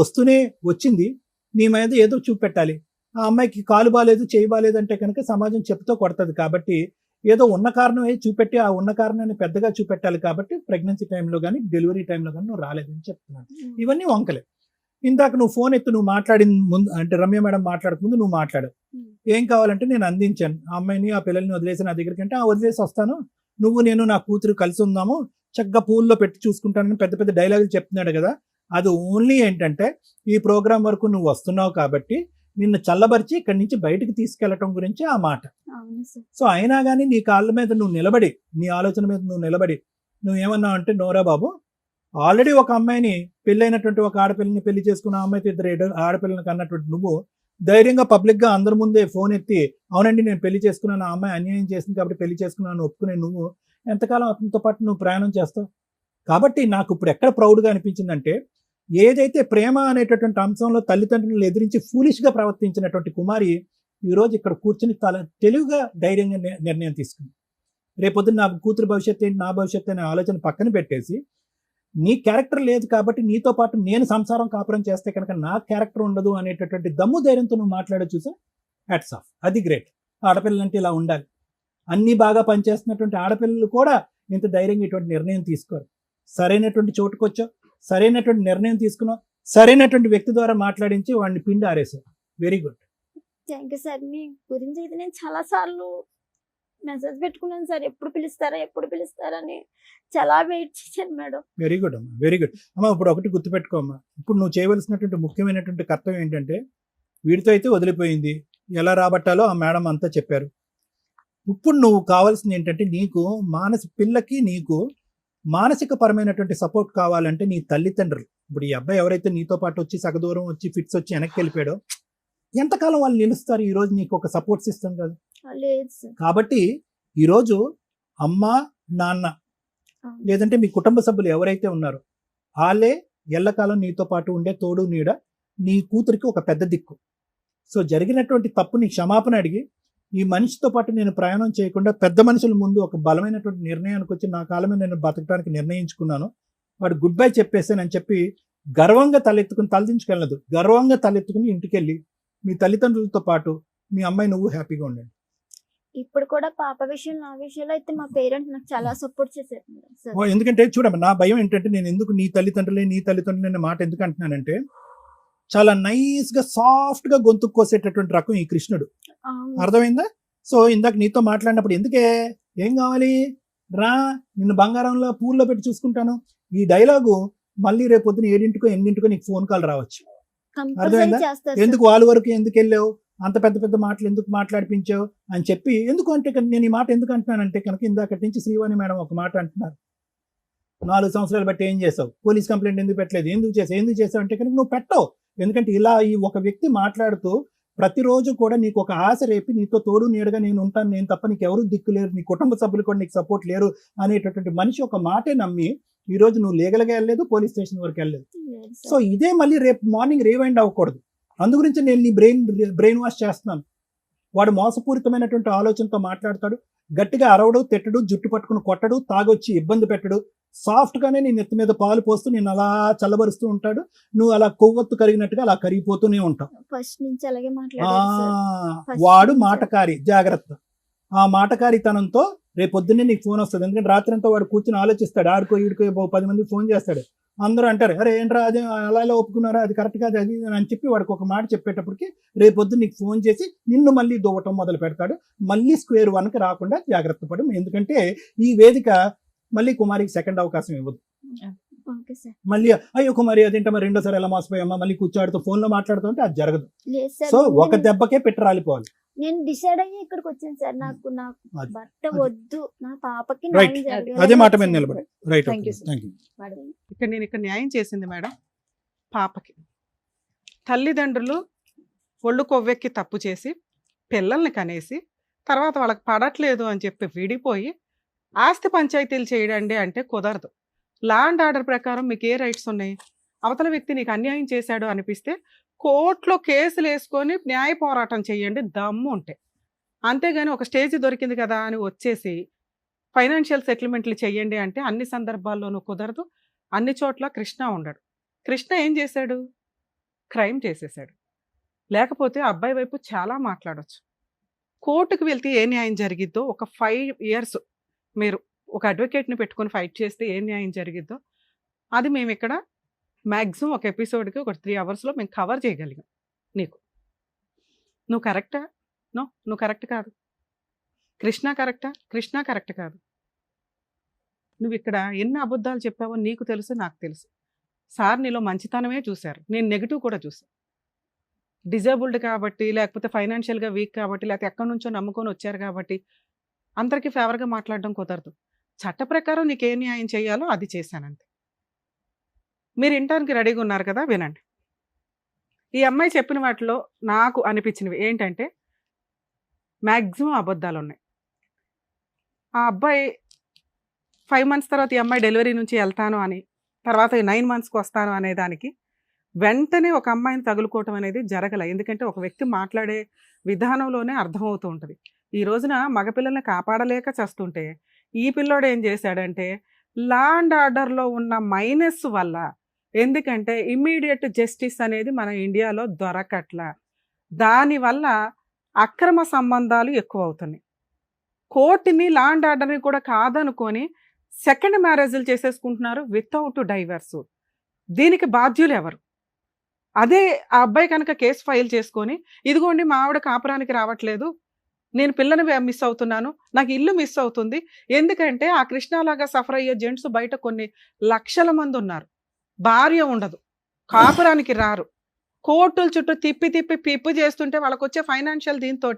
వచ్చింది, నీ మీద ఏదో చూపెట్టాలి. ఆ అమ్మాయికి కాలు బాలేదు, చేయి బాలేదు అంటే కనుక సమాజం చెప్పుతో కొడుతుంది. కాబట్టి ఏదో ఉన్న కారణం చూపెట్టి ఆ ఉన్న కారణాన్ని పెద్దగా చూపెట్టాలి. కాబట్టి ప్రెగ్నెన్సీ టైంలో కానీ డెలివరీ టైంలో కానీ నువ్వు రాలేదని చెప్తున్నాను. ఇవన్నీ వంకలే. ఇందాక నువ్వు ఫోన్ ఎత్తు, నువ్వు మాట్లాడిన ముందు అంటే రమ్య మేడం మాట్లాడక ముందు నువ్వు మాట్లాడు, ఏం కావాలంటే నేను అందించాను ఆ అమ్మాయిని, ఆ పిల్లల్ని వదిలేసి నా దగ్గరికి అంటే వదిలేసి వస్తాను, నువ్వు నేను నా కూతురు కలిసి ఉందాము, చక్కగా పూల్లో పెట్టి చూసుకుంటానని పెద్ద పెద్ద డైలాగులు చెప్తున్నాడు కదా. అది ఓన్లీ ఏంటంటే ఈ ప్రోగ్రాం వరకు నువ్వు వస్తున్నావు కాబట్టి నిన్ను చల్లబరిచి ఇక్కడి నుంచి బయటకు తీసుకెళ్లటం గురించి ఆ మాట. సో అయినా కానీ నీ కాళ్ళ మీద నువ్వు నిలబడి, నీ ఆలోచన మీద నువ్వు నిలబడి నువ్వేమన్నావు అంటే, నోరా బాబు ఆల్రెడీ ఒక అమ్మాయిని పెళ్ళైనటువంటి ఒక ఆడపిల్లని పెళ్లి చేసుకున్న అమ్మాయితో 2 ఆడపిల్లని కన్నటువంటి నువ్వు ధైర్యంగా పబ్లిక్ గా అందరి ముందే ఫోన్ ఎత్తి అవునండి నేను పెళ్లి చేసుకున్నాను, ఆ అమ్మాయి అన్యాయం చేసింది కాబట్టి పెళ్లి చేసుకున్నాను ఒప్పుకునే నువ్వు ఎంతకాలం అతనితో పాటు నువ్వు ప్రయాణం చేస్తావు? కాబట్టి నాకు ఇప్పుడు ఎక్కడ ప్రౌడ్గా అనిపించిందంటే, ఏదైతే ప్రేమ అనేటటువంటి అంశంలో తల్లిదండ్రులను ఎదిరించి ఫూలిష్గా ప్రవర్తించినటువంటి కుమారి ఈరోజు ఇక్కడ కూర్చుని తెలివిగా ధైర్యంగా నిర్ణయం తీసుకుంది. రేపొద్దున నా కూతురు భవిష్యత్తు ఏంటి, నా భవిష్యత్తు అనే ఆలోచన పక్కన పెట్టేసి, నీ క్యారెక్టర్ లేదు కాబట్టి నీతో పాటు నేను సంసారం కాపురం చేస్తే కనుక నా క్యారెక్టర్ ఉండదు అనేటటువంటి దమ్ము ధైర్యంతో నువ్వు మాట్లాడే చూసా, హ్యాట్స్ ఆఫ్. అది గ్రేట్. ఆడపిల్లలంటే ఇలా ఉండాలి. అన్నీ బాగా పనిచేస్తున్నటువంటి ఆడపిల్లలు కూడా ఇంత ధైర్యంగా ఇటువంటి నిర్ణయం తీసుకోరు. సరైనటువంటి చోటుకు వచ్చావు, సరైనటువంటి నిర్ణయం తీసుకున్నావు, సరైనటువంటి వ్యక్తి ద్వారా మాట్లాడించి వాడిని పిండి ఆరేసావు. Very good. Thank you sir. మీ గురించి అయితే నేను చాలా సార్లు మెసేజ్ పెట్టుకున్నాను సార్, ఎప్పుడు పిలుస్తారా అని చాలా వెయిట్ చేశాను మేడం. వెరీ గుడ్ అమ్మా, వెరీ గుడ్ అమ్మా. ఇప్పుడు ఒకటి గుర్తుపెట్టుకో అమ్మా, ఇప్పుడు నువ్వు చేయవలసినటువంటి ముఖ్యమైనటువంటి కర్తవ్యం ఏంటంటే, వీడితో అయితే వదిలిపోయింది, ఎలా రాబట్టాలో ఆ మేడం అంతా చెప్పారు. ఇప్పుడు నువ్వు కావాల్సింది ఏంటంటే, నీకు పిల్లకి నీకు మానసిక పరమైనటువంటి సపోర్ట్ కావాలంటే నీ తల్లిదండ్రులు, ఇప్పుడు ఈ అబ్బాయి ఎవరైతే నీతో పాటు వచ్చి సగదూరం వచ్చి ఫిట్స్ వచ్చి వెనక్కి వెళ్ళిపోయాడో, ఎంతకాలం వాళ్ళు నిలుస్తారు? ఈ రోజు నీకు ఒక సపోర్ట్ సిస్టమ్ కాదు. కాబట్టి ఈరోజు అమ్మ నాన్న లేదంటే మీ కుటుంబ సభ్యులు ఎవరైతే ఉన్నారో వాళ్ళే ఎల్లకాలం నీతో పాటు ఉండే తోడు నీడ, నీ కూతురికి ఒక పెద్ద దిక్కు. సో జరిగినటువంటి తప్పుని క్షమాపణ అడిగి, ఈ మనిషితో పాటు నేను ప్రయాణం చేయకుండా పెద్ద మనుషుల ముందు ఒక బలమైనటువంటి నిర్ణయానికి వచ్చి నా కాలమే నేను బతకడానికి నిర్ణయించుకున్నాను, వాడు గుడ్ బై చెప్పేసానని చెప్పి గర్వంగా తలెత్తుకుని గర్వంగా తలెత్తుకుని ఇంటికి వెళ్ళి మీ తల్లిదండ్రులతో పాటు మీ అమ్మాయి నువ్వు హ్యాపీగా ఉండండి. ఇప్పుడు కూడా పాప విషయంలో నా విషయంలో అయితే మా పేరెంట్స్ నాకు చాలా సపోర్ట్ చేశారు. ఎందుకంటే చూడమ్మా, నా భయం ఏంటంటే, నేను ఎందుకు నీ తల్లిదండ్రులే మాట ఎందుకు అంటున్నానంటే, చాలా నైస్ గా సాఫ్ట్ గా గొంతు కోసేటటువంటి రకం ఈ కృష్ణుడు. అర్థమైందా? సో ఇందాక నీతో మాట్లాడినప్పుడు ఎందుకే, ఏం కావాలి రా, నిన్ను బంగారంలో పూల్లో పెట్టి చూసుకుంటాను, ఈ డైలాగు మళ్ళీ రేపు పొద్దున 7 8 నీకు ఫోన్ కాల్ రావచ్చు. అర్థమైందా? ఎందుకు వాళ్ళ వరకు ఎందుకు వెళ్ళావు, అంత పెద్ద పెద్ద మాటలు ఎందుకు మాట్లాడిపించావు అని చెప్పి. ఎందుకు అంటే నేను ఈ మాట ఎందుకు అంటున్నానంటే కనుక, ఇందాకటి నుంచి శ్రీవాణి మేడం ఒక మాట అంటున్నారు, 4 సంవత్సరాలు బట్టి ఏం చేసావు, పోలీస్ కంప్లైంట్ ఎందుకు పెట్టలేదు, ఎందుకు చేసావు అంటే కనుక నువ్వు పెట్టవు. ఎందుకంటే ఇలా ఈ ఒక వ్యక్తి మాట్లాడుతూ ప్రతిరోజు కూడా నీకు ఒక ఆశ రేపి నీతో తోడు నీడగా నేను ఉంటాను, నేను తప్ప నీకు ఎవరు దిక్కు లేరు, నీ కుటుంబ సభ్యులు కూడా నీకు సపోర్ట్ లేరు అనేటటువంటి మనిషి ఒక మాటే నమ్మి ఈ రోజు నువ్వు లీగల్గా వెళ్ళలేదు, పోలీస్ స్టేషన్ వరకు వెళ్ళలేదు. లేదు సో సార్. ఇదే మళ్ళీ రేపు మార్నింగ్ రీవైండ్ అవ్వకూడదు. అందు గురించి నేను నీ బ్రెయిన్ వాష్ చేస్తున్నాను. వాడు మోసపూరితమైనటువంటి ఆలోచనతో మాట్లాడతాడు, గట్టిగా అరవడు, తిట్టడు, జుట్టు పట్టుకుని కొట్టడు, తాగొచ్చి ఇబ్బంది పెట్టడు, సాఫ్ట్ గానే నీ నెత్తి మీద పాలు పోస్తూ నేను అలా చల్లబరుస్తూ ఉంటాడు. నువ్వు అలా కొవ్వొత్తు కరిగినట్టుగా అలా కరిగిపోతూనే ఉంటావు. ఫస్ట్ నుంచి అలాగే మాట్లాడారు సార్. First వాడు నుంచి. మాటకారి, జాగ్రత్త. ఆ మాటకారితనంతో రేపొద్దున్నే నీకు ఫోన్ వస్తుంది. ఎందుకంటే రాత్రి అంతా వాడు కూర్చొని ఆలోచిస్తాడు, ఆడుకో ఈడుకో 10 మంది ఫోన్ చేస్తాడు. అందరూ అంటారు, అరే ఏంట్రా అది అలా ఇలా ఒప్పుకున్నారా, అది కరెక్ట్ కాదు అది అని చెప్పి వాడికి ఒక మాట చెప్పేటప్పటికి రేపొద్దు నీకు ఫోన్ చేసి నిన్ను మళ్ళీ దువ్వటం మొదలు పెడతాడు. మళ్ళీ స్క్వేర్ 1కి రాకుండా జాగ్రత్త పడు. ఎందుకంటే ఈ వేదిక మళ్ళీ కుమారికి సెకండ్ అవకాశం ఇవ్వదు. Okay sir. మళ్ళీ అయ్యో కుమారి అదేంటో మరి రెండోసారి ఎలా మోసపోయామా, మళ్ళీ కూర్చోడుతూ ఫోన్ లో మాట్లాడుతూ ఉంటే అది జరగదు. లేదు సార్. సో ఒక దెబ్బకే పెట్టి రాలిపోవాలి. నేను డిసైడ్ అయ్యి ఇక్కడికి వచ్చాను సార్. నాకు అది- భర్త వద్దు, నా పాపకి Right. న్యాయం జరగాలి. అదే మాట మీద నిలబడి. Right. Thank you, sir. Thank you. ఇక్కడ న్యాయం చేసింది మేడం పాపకి. తల్లిదండ్రులు ఒళ్ళు కొవ్వెక్కి తప్పు చేసి పిల్లల్ని కనేసి తర్వాత వాళ్ళకి పడట్లేదు అని చెప్పి విడిపోయి ఆస్తి పంచాయతీలు చేయడండి అంటే కుదరదు. లా అండ్ ఆర్డర్ ప్రకారం మీకు ఏ రైట్స్ ఉన్నాయి? అవతల వ్యక్తి నీకు అన్యాయం చేశాడు అనిపిస్తే కోర్టులో కేసులు వేసుకొని న్యాయ పోరాటం చేయండి దమ్ము ఉంటే. అంతేగాని ఒక స్టేజ్ దొరికింది కదా అని వచ్చేసి ఫైనాన్షియల్ సెటిల్మెంట్లు చేయండి అంటే అన్ని సందర్భాల్లోనూ కుదరదు. అన్ని చోట్ల కృష్ణ ఉండడు. కృష్ణ ఏం చేశాడు? క్రైమ్ చేసేసాడు. లేకపోతే అబ్బాయి వైపు చాలా మాట్లాడొచ్చు. కోర్టుకు వెళ్తే ఏ న్యాయం జరిగిద్దో, ఒక 5 years మీరు ఒక అడ్వకేట్ని పెట్టుకొని ఫైట్ చేస్తే ఏ న్యాయం జరిగిద్దో అది మేము ఇక్కడ మ్యాక్సిమం ఒక ఎపిసోడ్కి ఒక 3 hours మేము కవర్ చేయగలిగాం. నీకు నువ్వు కరెక్టా? నో, నువ్వు కరెక్ట్ కాదు. కృష్ణ కరెక్టా? కృష్ణ కరెక్ట్ కాదు. నువ్వు ఇక్కడ ఎన్ని అబద్ధాలు చెప్పావో నీకు తెలుసు, నాకు తెలుసు. సార్ నీలో మంచితనమే చూశారు, నేను నెగిటివ్ కూడా చూసాను. డిజేబుల్డ్ కాబట్టి, లేకపోతే ఫైనాన్షియల్గా వీక్ కాబట్టి, లేకపోతే ఎక్కడి నుంచో నమ్ముకొని వచ్చారు కాబట్టి అందరికీ ఫేవర్గా మాట్లాడడం కుదరదు. చట్ట ప్రకారం నీకు ఏ న్యాయం చేయాలో అది చేశానంతే. మీరు వినటానికి రెడీగా ఉన్నారు కదా, వినండి. ఈ అమ్మాయి చెప్పిన వాటిలో నాకు అనిపించినవి ఏంటంటే మ్యాక్సిమం అబద్ధాలు ఉన్నాయి. ఆ అబ్బాయి 5 months తర్వాత ఈ అమ్మాయి డెలివరీ నుంచి వెళ్తాను అని, తర్వాత 9 monthsకి వస్తాను అనే దానికి వెంటనే ఒక అమ్మాయిని తగులుకోవటం అనేది జరగల. ఎందుకంటే ఒక వ్యక్తి మాట్లాడే విధానంలోనే అర్థమవుతూ ఉంటుంది. ఈ రోజున మగపిల్లల్ని కాపాడలేక చేస్తుంటే ఈ పిల్లోడు ఏం చేశాడంటే లా అండ్ ఆర్డర్లో ఉన్న మైనస్ వల్ల, ఎందుకంటే ఇమ్మీడియట్ జస్టిస్ అనేది మన ఇండియాలో దొరకట్లా, దానివల్ల అక్రమ సంబంధాలు ఎక్కువ అవుతున్నాయి. కోర్టుని లా అండ్ ఆర్డర్ని కూడా కాదనుకొని సెకండ్ మ్యారేజ్లు చేసేసుకుంటున్నారు వితౌట్ డైవర్స్. దీనికి బాధ్యులు ఎవరు? అదే ఆ అబ్బాయి కనుక కేసు ఫైల్ చేసుకొని, ఇదిగోండి మా ఆవిడ కాపురానికి రావట్లేదు, నేను పిల్లని మిస్ అవుతున్నాను, నాకు ఇల్లు మిస్ అవుతుంది, ఎందుకంటే ఆ కృష్ణలాగా సఫర్ అయ్యే జెంట్స్ బయట కొన్ని లక్షల మంది ఉన్నారు, భార్య ఉండదు, కాపురానికి రారు, కోర్టుల చుట్టూ తిప్పి తిప్పి పిప్పు చేస్తుంటే వాళ్ళకి వచ్చే ఫైనాన్షియల్ దీంతో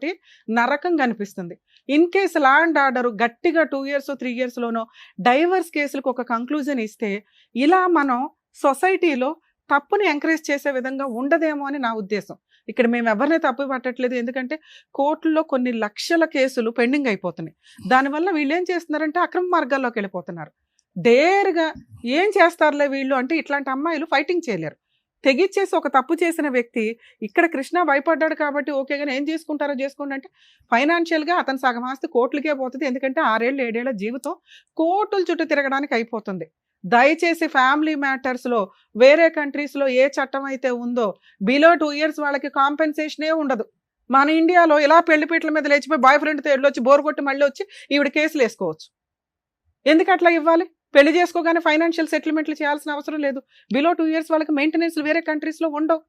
నరకం కనిపిస్తుంది. In case law and order గట్టిగా 2 years 3 yearsలోనో డైవర్స్ కేసులకు ఒక కంక్లూజన్ ఇస్తే ఇలా మనం సొసైటీలో తప్పుని ఎంకరేజ్ చేసే విధంగా ఉండదేమో అని నా ఉద్దేశం. ఇక్కడ మేము ఎవరిని తప్పు పట్టట్లేదు, ఎందుకంటే కోర్టుల్లో కొన్ని లక్షల కేసులు పెండింగ్ అయిపోతున్నాయి. దానివల్ల వీళ్ళు ఏం చేస్తున్నారంటే అక్రమ మార్గాల్లోకి వెళ్ళిపోతున్నారు. డేర్గా ఏం చేస్తారులే వీళ్ళు అంటే ఇట్లాంటి అమ్మాయిలు ఫైటింగ్ చేయలేరు. తెగిచ్చేసి ఒక తప్పు చేసిన వ్యక్తి ఇక్కడ కృష్ణ భయపడ్డాడు కాబట్టి ఓకే, కానీ ఏం చేసుకుంటారో చేసుకోండి అంటే ఫైనాన్షియల్గా అతను సగం ఆస్తి కోర్టులకే పోతుంది. ఎందుకంటే 6 ఏళ్ళు 7 ఏళ్ల జీవితం కోర్టుల చుట్టూ తిరగడానికి అయిపోతుంది. దయచేసి ఫ్యామిలీ మ్యాటర్స్లో వేరే కంట్రీస్లో ఏ చట్టం అయితే ఉందో బిలో 2 years వాళ్ళకి కాంపెన్సేషనే ఉండదు. మన ఇండియాలో ఇలా పెళ్లిపీటల మీద లేచిపోయి బాయ్ ఫ్రెండ్తో వెళ్ళొచ్చి బోర్ కొట్టి మళ్ళీ వచ్చి ఈవిడ కేసులు వేసుకోవచ్చు. ఎందుకు అట్లా ఇవ్వాలి? పెళ్లి చేసుకోగానే ఫైనాన్షియల్ సెటిల్మెంట్లు చేయాల్సిన అవసరం లేదు. బిలో 2 years వాళ్ళకి మెయింటెనెన్స్లు వేరే కంట్రీస్లో ఉండవు.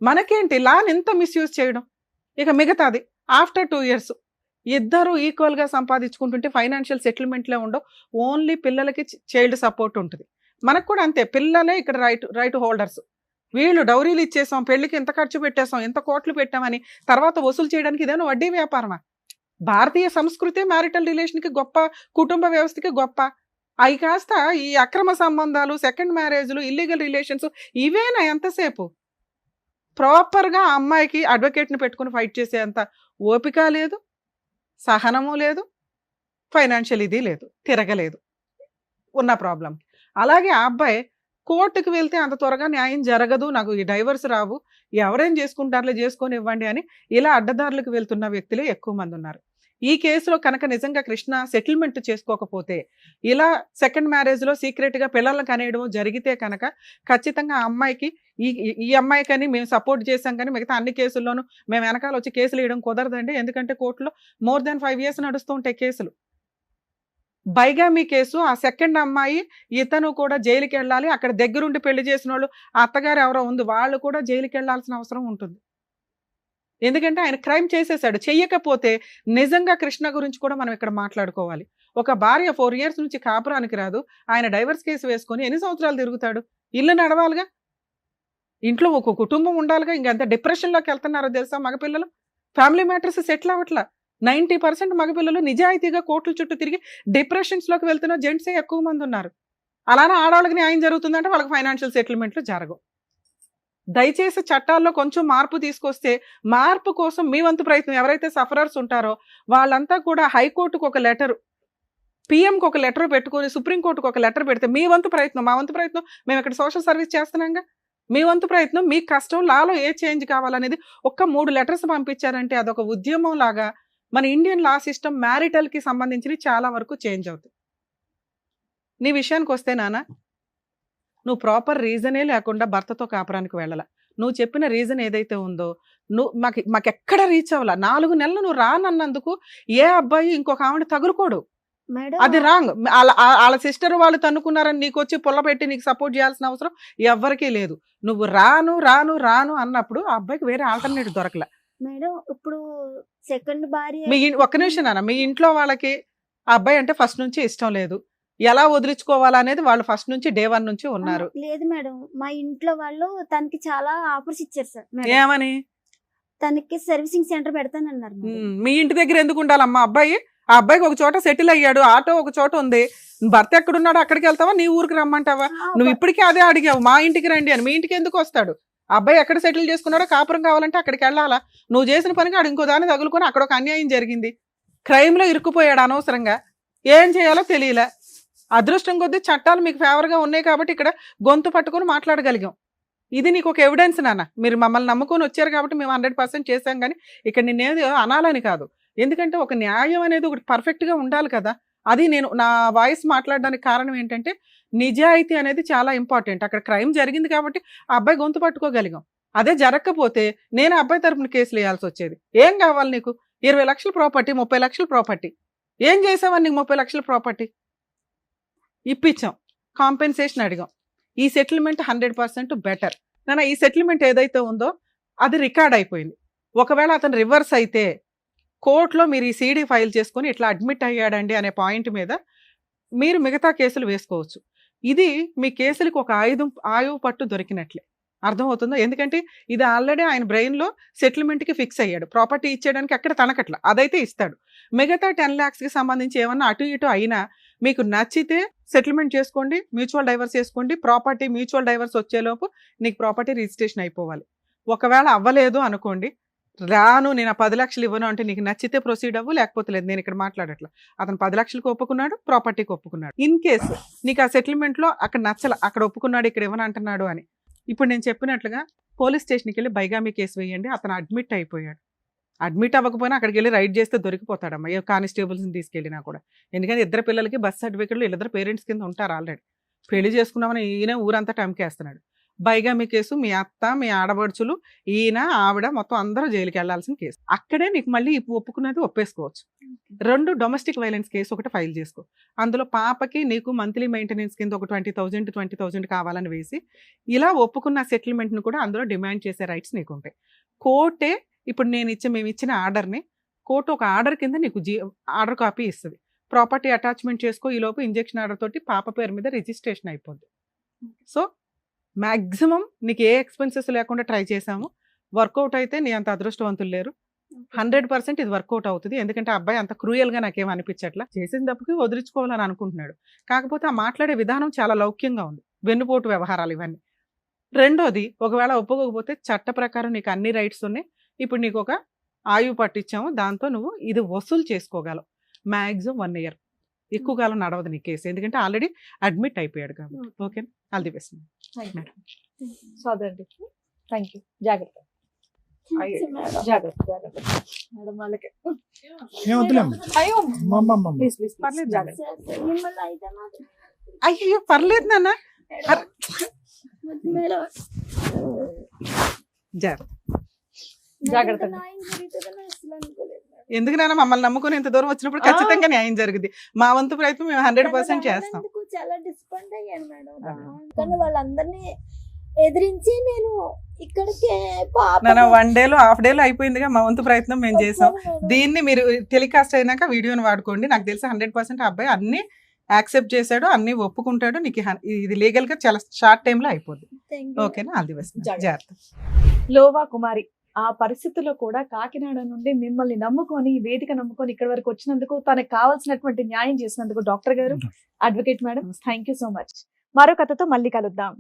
మనకేంటి లాని ఎంత మిస్యూజ్ చేయడం. ఇక మిగతాది ఆఫ్టర్ 2 years ఇద్దరు ఈక్వల్గా సంపాదించుకుంటుంటే ఫైనాన్షియల్ సెటిల్మెంట్లే ఉండవు, ఓన్లీ పిల్లలకి చైల్డ్ సపోర్ట్ ఉంటుంది. మనకు కూడా అంతే, పిల్లలే ఇక్కడ రైట్ హోల్డర్స్. వీళ్ళు డౌరీలు ఇచ్చేసాం, పెళ్లికి ఎంత ఖర్చు పెట్టేసాం, ఎంత కోట్లు పెట్టామని తర్వాత వసూలు చేయడానికి ఇదేనా వడ్డీ వ్యాపారమా? భారతీయ సంస్కృతి మ్యారిటల్ రిలేషన్కి గొప్ప, కుటుంబ వ్యవస్థకి గొప్ప. అవి కాస్త ఈ అక్రమ సంబంధాలు, సెకండ్ మ్యారేజ్లు, ఇల్లీగల్ రిలేషన్స్ ఇవేనా ఎంతసేపు? ప్రాపర్గా ఆ అమ్మాయికి అడ్వకేట్ని పెట్టుకుని ఫైట్ చేసే అంత ఓపిక లేదు, సహనము లేదు, ఫైనాన్షియల్ ఇది లేదు, తిరగలేదు ఉన్న ప్రాబ్లం. అలాగే ఆ అబ్బాయి కోర్టుకు వెళ్తే అంత త్వరగా న్యాయం జరగదు, నాకు ఈ డైవర్స్ రావు, ఎవరేం చేసుకుంటారులే చేసుకొని ఇవ్వండి అని ఇలా అడ్డదారులకు వెళ్తున్న వ్యక్తులే ఎక్కువ మంది ఉన్నారు. ఈ కేసులో కనుక నిజంగా కృష్ణ సెటిల్మెంట్ చేసుకోకపోతే, ఇలా సెకండ్ మ్యారేజ్లో సీక్రెట్గా పిల్లలను కనేయడం జరిగితే కనుక ఖచ్చితంగా ఆ అమ్మాయికి ఈ ఈ అమ్మాయికని మేము సపోర్ట్ చేశాం కానీ మిగతా అన్ని కేసుల్లోనూ మేము వెనకాల వచ్చి కేసులు వేయడం కుదరదండి. ఎందుకంటే కోర్టులో మోర్ దాన్ 5 years నడుస్తూ ఉంటాయి కేసులు. బైగామీ కేసు, ఆ సెకండ్ అమ్మాయి ఇతను కూడా జైలుకి వెళ్ళాలి, అక్కడ దగ్గరుండి పెళ్లి చేసిన వాళ్ళు అత్తగారు ఎవరో ఉంది, వాళ్ళు కూడా జైలుకి వెళ్ళాల్సిన అవసరం ఉంటుంది. ఎందుకంటే ఆయన క్రైమ్ చేసేసాడు. చెయ్యకపోతే నిజంగా కృష్ణ గురించి కూడా మనం ఇక్కడ మాట్లాడుకోవాలి. ఒక భార్య 4 years నుంచి కాపురానికి రాదు, ఆయన డైవర్స్ కేసు వేసుకొని ఎన్ని సంవత్సరాలు తిరుగుతాడు? ఇల్లు నడవాలిగా, ఇంట్లో ఒక కుటుంబం ఉండాలిగా. ఇంకెంత డిప్రెషన్లోకి వెళ్తున్నారో తెలుసా మగపిల్లలు? Family matters settle అవ్వట్లా. 90% మగపిల్లలు నిజాయితీగా కోర్టుల చుట్టూ తిరిగి డిప్రెషన్స్లోకి వెళ్తున్న జెంట్సే ఎక్కువ మంది ఉన్నారు. అలానే ఆడవాళ్ళకి న్యాయం జరుగుతుందంటే వాళ్ళకి ఫైనాన్షియల్ సెటిల్మెంట్లు జరగవు. దయచేసి చట్టాల్లో కొంచెం మార్పు తీసుకొస్తే, మార్పు కోసం మీ వంతు ప్రయత్నం, ఎవరైతే సఫరర్స్ ఉంటారో వాళ్ళంతా కూడా హైకోర్టుకు ఒక లెటర్, పిఎంకి ఒక లెటర్ పెట్టుకొని సుప్రీంకోర్టుకు ఒక లెటర్ పెడితే మీ వంతు ప్రయత్నం, మా వంతు ప్రయత్నం, మేము ఇక్కడ సోషల్ సర్వీస్ చేస్తున్నాంగా, మీ వంతు ప్రయత్నం, మీ కష్టం, లాలో ఏ చేంజ్ కావాలనేది ఒక్క 3 letters పంపించారంటే అదొక ఉద్యమం లాగా మన ఇండియన్ లా సిస్టమ్ మ్యారిటల్కి సంబంధించి చాలా వరకు చేంజ్ అవుతుంది. నీ విషయానికి వస్తే నాన్న, నువ్వు ప్రాపర్ రీజనే లేకుండా భర్తతో కాపురానికి వెళ్ళాల. నువ్వు చెప్పిన రీజన్ ఏదైతే ఉందో నువ్వు మాకెక్కడ రీచ్ అవ్వాల. 4 నెలలు నువ్వు రానన్నందుకు ఏ అబ్బాయి ఇంకొక ఆవిడ తగులుకోడు. మేడం అది రాంగ్. వాళ్ళ సిస్టర్ వాళ్ళు తన్నుకున్నారని నీకు వచ్చి పుల్ల పెట్టి నీకు సపోర్ట్ చేయాల్సిన అవసరం ఎవ్వరికీ లేదు. నువ్వు రాను రాను రాను అన్నప్పుడు ఆ అబ్బాయికి వేరే ఆల్టర్నేటివ్ దొరకలే. మేడం ఇప్పుడు సెకండ్ భార్య ఒక్క నిమిషం నాన్న, మీ ఇంట్లో వాళ్ళకి ఆ అబ్బాయి అంటే ఫస్ట్ నుంచి ఇష్టం లేదు, ఎలా వదిలించుకోవాలా అనేది వాళ్ళు ఫస్ట్ నుంచి డే 1 నుంచి ఉన్నారు. లేదు మేడం, మా ఇంట్లో వాళ్ళు తనకి చాలా ఆఫర్స్ ఇచ్చారు సార్. మేడం, ఏమని? తనకి సర్వీసింగ్ సెంటర్ పెడతానన్నారు మేడం. మీ ఇంటి దగ్గర ఎందుకు ఉండాలమ్మా అబ్బాయి? ఆ అబ్బాయికి ఒక చోట సెటిల్ అయ్యాడు, ఆటో ఒక చోట ఉంది, భర్త ఎక్కడున్నాడు అక్కడికి వెళ్తావా, నీ ఊరికి రమ్మంటావా? నువ్వు ఇప్పటికీ అదే అడిగావు, మా ఇంటికి రండి అని. మీ ఇంటికి ఎందుకు వస్తాడు? అబ్బాయి ఎక్కడ సెటిల్ చేసుకున్నాడో కాపురం కావాలంటే అక్కడికి వెళ్ళాలా? నువ్వు చేసిన పనికి ఆడు ఇంకో దాన్ని తగులుకొని అక్కడ ఒక అన్యాయం జరిగింది, క్రైమ్లో ఇరుక్కుపోయాడు అనవసరంగా, ఏం చేయాలో తెలియలే. అదృష్టం కొద్దీ చట్టాలు మీకు ఫేవర్గా ఉన్నాయి కాబట్టి ఇక్కడ గొంతు పట్టుకొని మాట్లాడగలిగాం. ఇది నీకు ఒక ఎవిడెన్స్ నాన్న. మీరు మమ్మల్ని నమ్ముకొని వచ్చారు కాబట్టి మేము 100% చేశాం, కానీ ఇక్కడ నిన్నేది అనాలని కాదు. ఎందుకంటే ఒక న్యాయం అనేది ఒకటి పర్ఫెక్ట్గా ఉండాలి కదా. అది నేను నా వాయిస్ మాట్లాడడానికి కారణం ఏంటంటే నిజాయితీ అనేది చాలా ఇంపార్టెంట్. అక్కడ క్రైమ్ జరిగింది కాబట్టి ఆ అబ్బాయి గొంతు పట్టుకోగలిగాం. అదే జరగకపోతే నేను అబ్బాయి తరపున కేసులు వేయాల్సి వచ్చేది. ఏం కావాలి నీకు? 20 లక్షల ప్రాపర్టీ, 30 లక్షల ప్రాపర్టీ. ఏం చేసావని నీకు 30 లక్షల ప్రాపర్టీ ఇప్పించాం, కాంపెన్సేషన్ అడిగాం. ఈ సెటిల్మెంట్ 100% బెటర్ నాన్న. ఈ సెటిల్మెంట్ ఏదైతే ఉందో అది రికార్డ్ అయిపోయింది. ఒకవేళ అతను రివర్స్ అయితే కోర్టులో మీరు ఈ సీడీ ఫైల్ చేసుకొని ఇట్లా అడ్మిట్ అయ్యాడండి అనే పాయింట్ మీద మీరు మిగతా కేసులు వేసుకోవచ్చు. ఇది మీ కేసులకు ఒక ఆయువు పట్టు దొరికినట్లే, అర్థమవుతుందో? ఎందుకంటే ఇది ఆల్రెడీ ఆయన బ్రెయిన్లో సెటిల్మెంట్కి ఫిక్స్ అయ్యాడు. ప్రాపర్టీ ఇచ్చేయడానికి అక్కడ తనకట్లా, అదైతే ఇస్తాడు. మిగతా 10 lakhsకి సంబంధించి ఏమన్నా అటు ఇటు అయినా మీకు నచ్చితే సెటిల్మెంట్ చేసుకోండి, మ్యూచువల్ డైవర్స్ చేసుకోండి. ప్రాపర్టీ మ్యూచువల్ డైవర్స్ వచ్చేలోపు నీకు ప్రాపర్టీ రిజిస్ట్రేషన్ అయిపోవాలి. ఒకవేళ అవ్వలేదు అనుకోండి, రాను నేను 10 లక్షలు ఇవ్వను అంటే నీకు నచ్చితే ప్రొసీడ్ అవ్వు, లేకపోతే లేదు. నేను ఇక్కడ మాట్లాడట్లా. అతను 10 లక్షలకు ఒప్పుకున్నాడు, ప్రాపర్టీకి ఒప్పుకున్నాడు. ఇన్ కేసు నీకు ఆ సెటిల్మెంట్లో అక్కడ నచ్చల, అక్కడ ఒప్పుకున్నాడు, ఇక్కడ ఇవ్వనంటున్నాడు అని, ఇప్పుడు నేను చెప్పినట్లుగా పోలీస్ స్టేషన్కి వెళ్ళి బైగామీ కేసు వేయండి. అతను అడ్మిట్ అయిపోయాడు. అడ్మిట్ అవ్వకపోయినా అక్కడికి వెళ్ళి రైడ్ చేస్తే దొరికిపోతాడమ్మా, ఏ కానిస్టేబుల్స్ని తీసుకెళ్ళినా కూడా. ఎందుకంటే ఇద్దరు పిల్లలకి బర్త్ సర్టిఫికెట్లు వీళ్ళిద్దరు పేరెంట్స్ కింద ఉంటారు ఆల్రెడీ. పెళ్లి చేసుకున్నామని ఈయన ఊరంతా టమ్కేస్తున్నాడు. బైగామీ కేసు, మీ అత్త, మీ ఆడబడుచులు, ఈయన, ఆవిడ మొత్తం అందరూ జైలుకి వెళ్లాల్సిన కేసు. అక్కడే నీకు మళ్ళీ ఒప్పుకున్నది ఒప్పేసుకోవచ్చు. 2 డొమెస్టిక్ వైలెన్స్ కేసు ఒకటి ఫైల్ చేసుకో. అందులో పాపకి నీకు మంత్లీ మెయింటెనెన్స్ కింద ఒక 20,000 కావాలని వేసి ఇలా ఒప్పుకున్న సెటిల్మెంట్ను కూడా అందులో డిమాండ్ చేసే రైట్స్ నీకు ఉంటాయి. కోర్టే ఇప్పుడు మేము ఇచ్చిన ఆర్డర్ని కోర్టు ఒక ఆర్డర్ కింద నీకు ఆర్డర్ కాపీ ఇస్తుంది. ప్రాపర్టీ అటాచ్మెంట్ చేసుకో, ఈలోపు ఇంజెక్షన్ ఆర్డర్ తోటి పాప పేరు మీద రిజిస్ట్రేషన్ అయిపోద్ది. సో మ్యాక్సిమం నీకు ఏ ఎక్స్పెన్సెస్ లేకుండా ట్రై చేసాము. వర్కౌట్ అయితే నీ అంత అదృష్టవంతులు లేరు. 100% ఇది వర్కౌట్ అవుతుంది. ఎందుకంటే అబ్బాయి అంత క్రూయల్గా నాకేం అనిపించట్లా. చేసిన తప్పుకి వదిలించుకోవాలని అనుకుంటున్నాడు. కాకపోతే ఆ మాట్లాడే విధానం చాలా లౌక్యంగా ఉంది. వెన్నుపోటు వ్యవహారాలు ఇవన్నీ. రెండోది, ఒకవేళ ఒప్పుకోకపోతే చట్ట ప్రకారం నీకు అన్ని రైట్స్ ఉన్నాయి. ఇప్పుడు నీకు ఒక ఆయువు పట్టించాము, దాంతో నువ్వు ఇది వసూలు చేసుకోగలవు. Maximum 1 year. ఎక్కువ కాలం నడవదు నీ కేసు, ఎందుకంటే ఆల్రెడీ అడ్మిట్ అయిపోయాడు కాబట్టి. Okay, all the best. So అదండి. Thank you. జాగ్రత్త. మేడం జాగ్రత్త జాగ్రత్త మేడం వాళ్ళకి. ఏం వద్దులేమ్మా. అయ్యో అమ్మమ్మమ్మ. ప్లీజ్ ప్లీజ్ పర్లేదు. జాగ్రత్త. మిమ్మల్ని అయితే మాత్రం అయ్యో పర్లేదు నాన్న, వద్దు మేడం. జాగ్రత్త. జాగ్రత్త. నాకు ఇంత న్యాయం జరుగుతుందని అసలు అనుకోలేదు మేడం. ఎందుకు నాన్న, మమ్మల్ని నమ్ముకుని ఇంత దూరం వచ్చినప్పుడు ఖచ్చితంగా న్యాయం జరిగింది. మా వంతు ప్రయత్నం మేము 100% చేస్తాం. అందుకు చాలా డిస్పాయింట్ అయ్యాను మేడం. కానీ వాళ్ళందరినీ ఎదిరించి నేను ఇక్కడికి నాన్న 1 డేలో హాఫ్ డేలో అయిపోయిందిగా, మా వంతు ప్రయత్నం మేము చేసాం. దీన్ని మీరు టెలికాస్ట్ అయినాక వీడియోని వాడుకోండి. నాకు తెలిసి 100% ఆ అబ్బాయి అన్ని యాక్సెప్ట్ చేశాడు, అన్ని ఒప్పుకుంటాడు. నీకు ఇది లీగల్ గా చాలా షార్ట్ టైమ్ లో అయిపోద్ది. ఓకేనా, ఆల్ ది బెస్ట్. జాగ్రత్త. లోవా కుమారి ఆ పరిస్థితుల్లో కూడా కాకినాడ నుండి మిమ్మల్ని నమ్ముకొని, వేదిక నమ్ముకొని ఇక్కడి వరకు వచ్చినందుకు, తనకు కావాల్సినటువంటి న్యాయం చేసినందుకు డాక్టర్ గారు, advocate madam, thank you so much. మరో కథతో మళ్ళీ కలుద్దాం.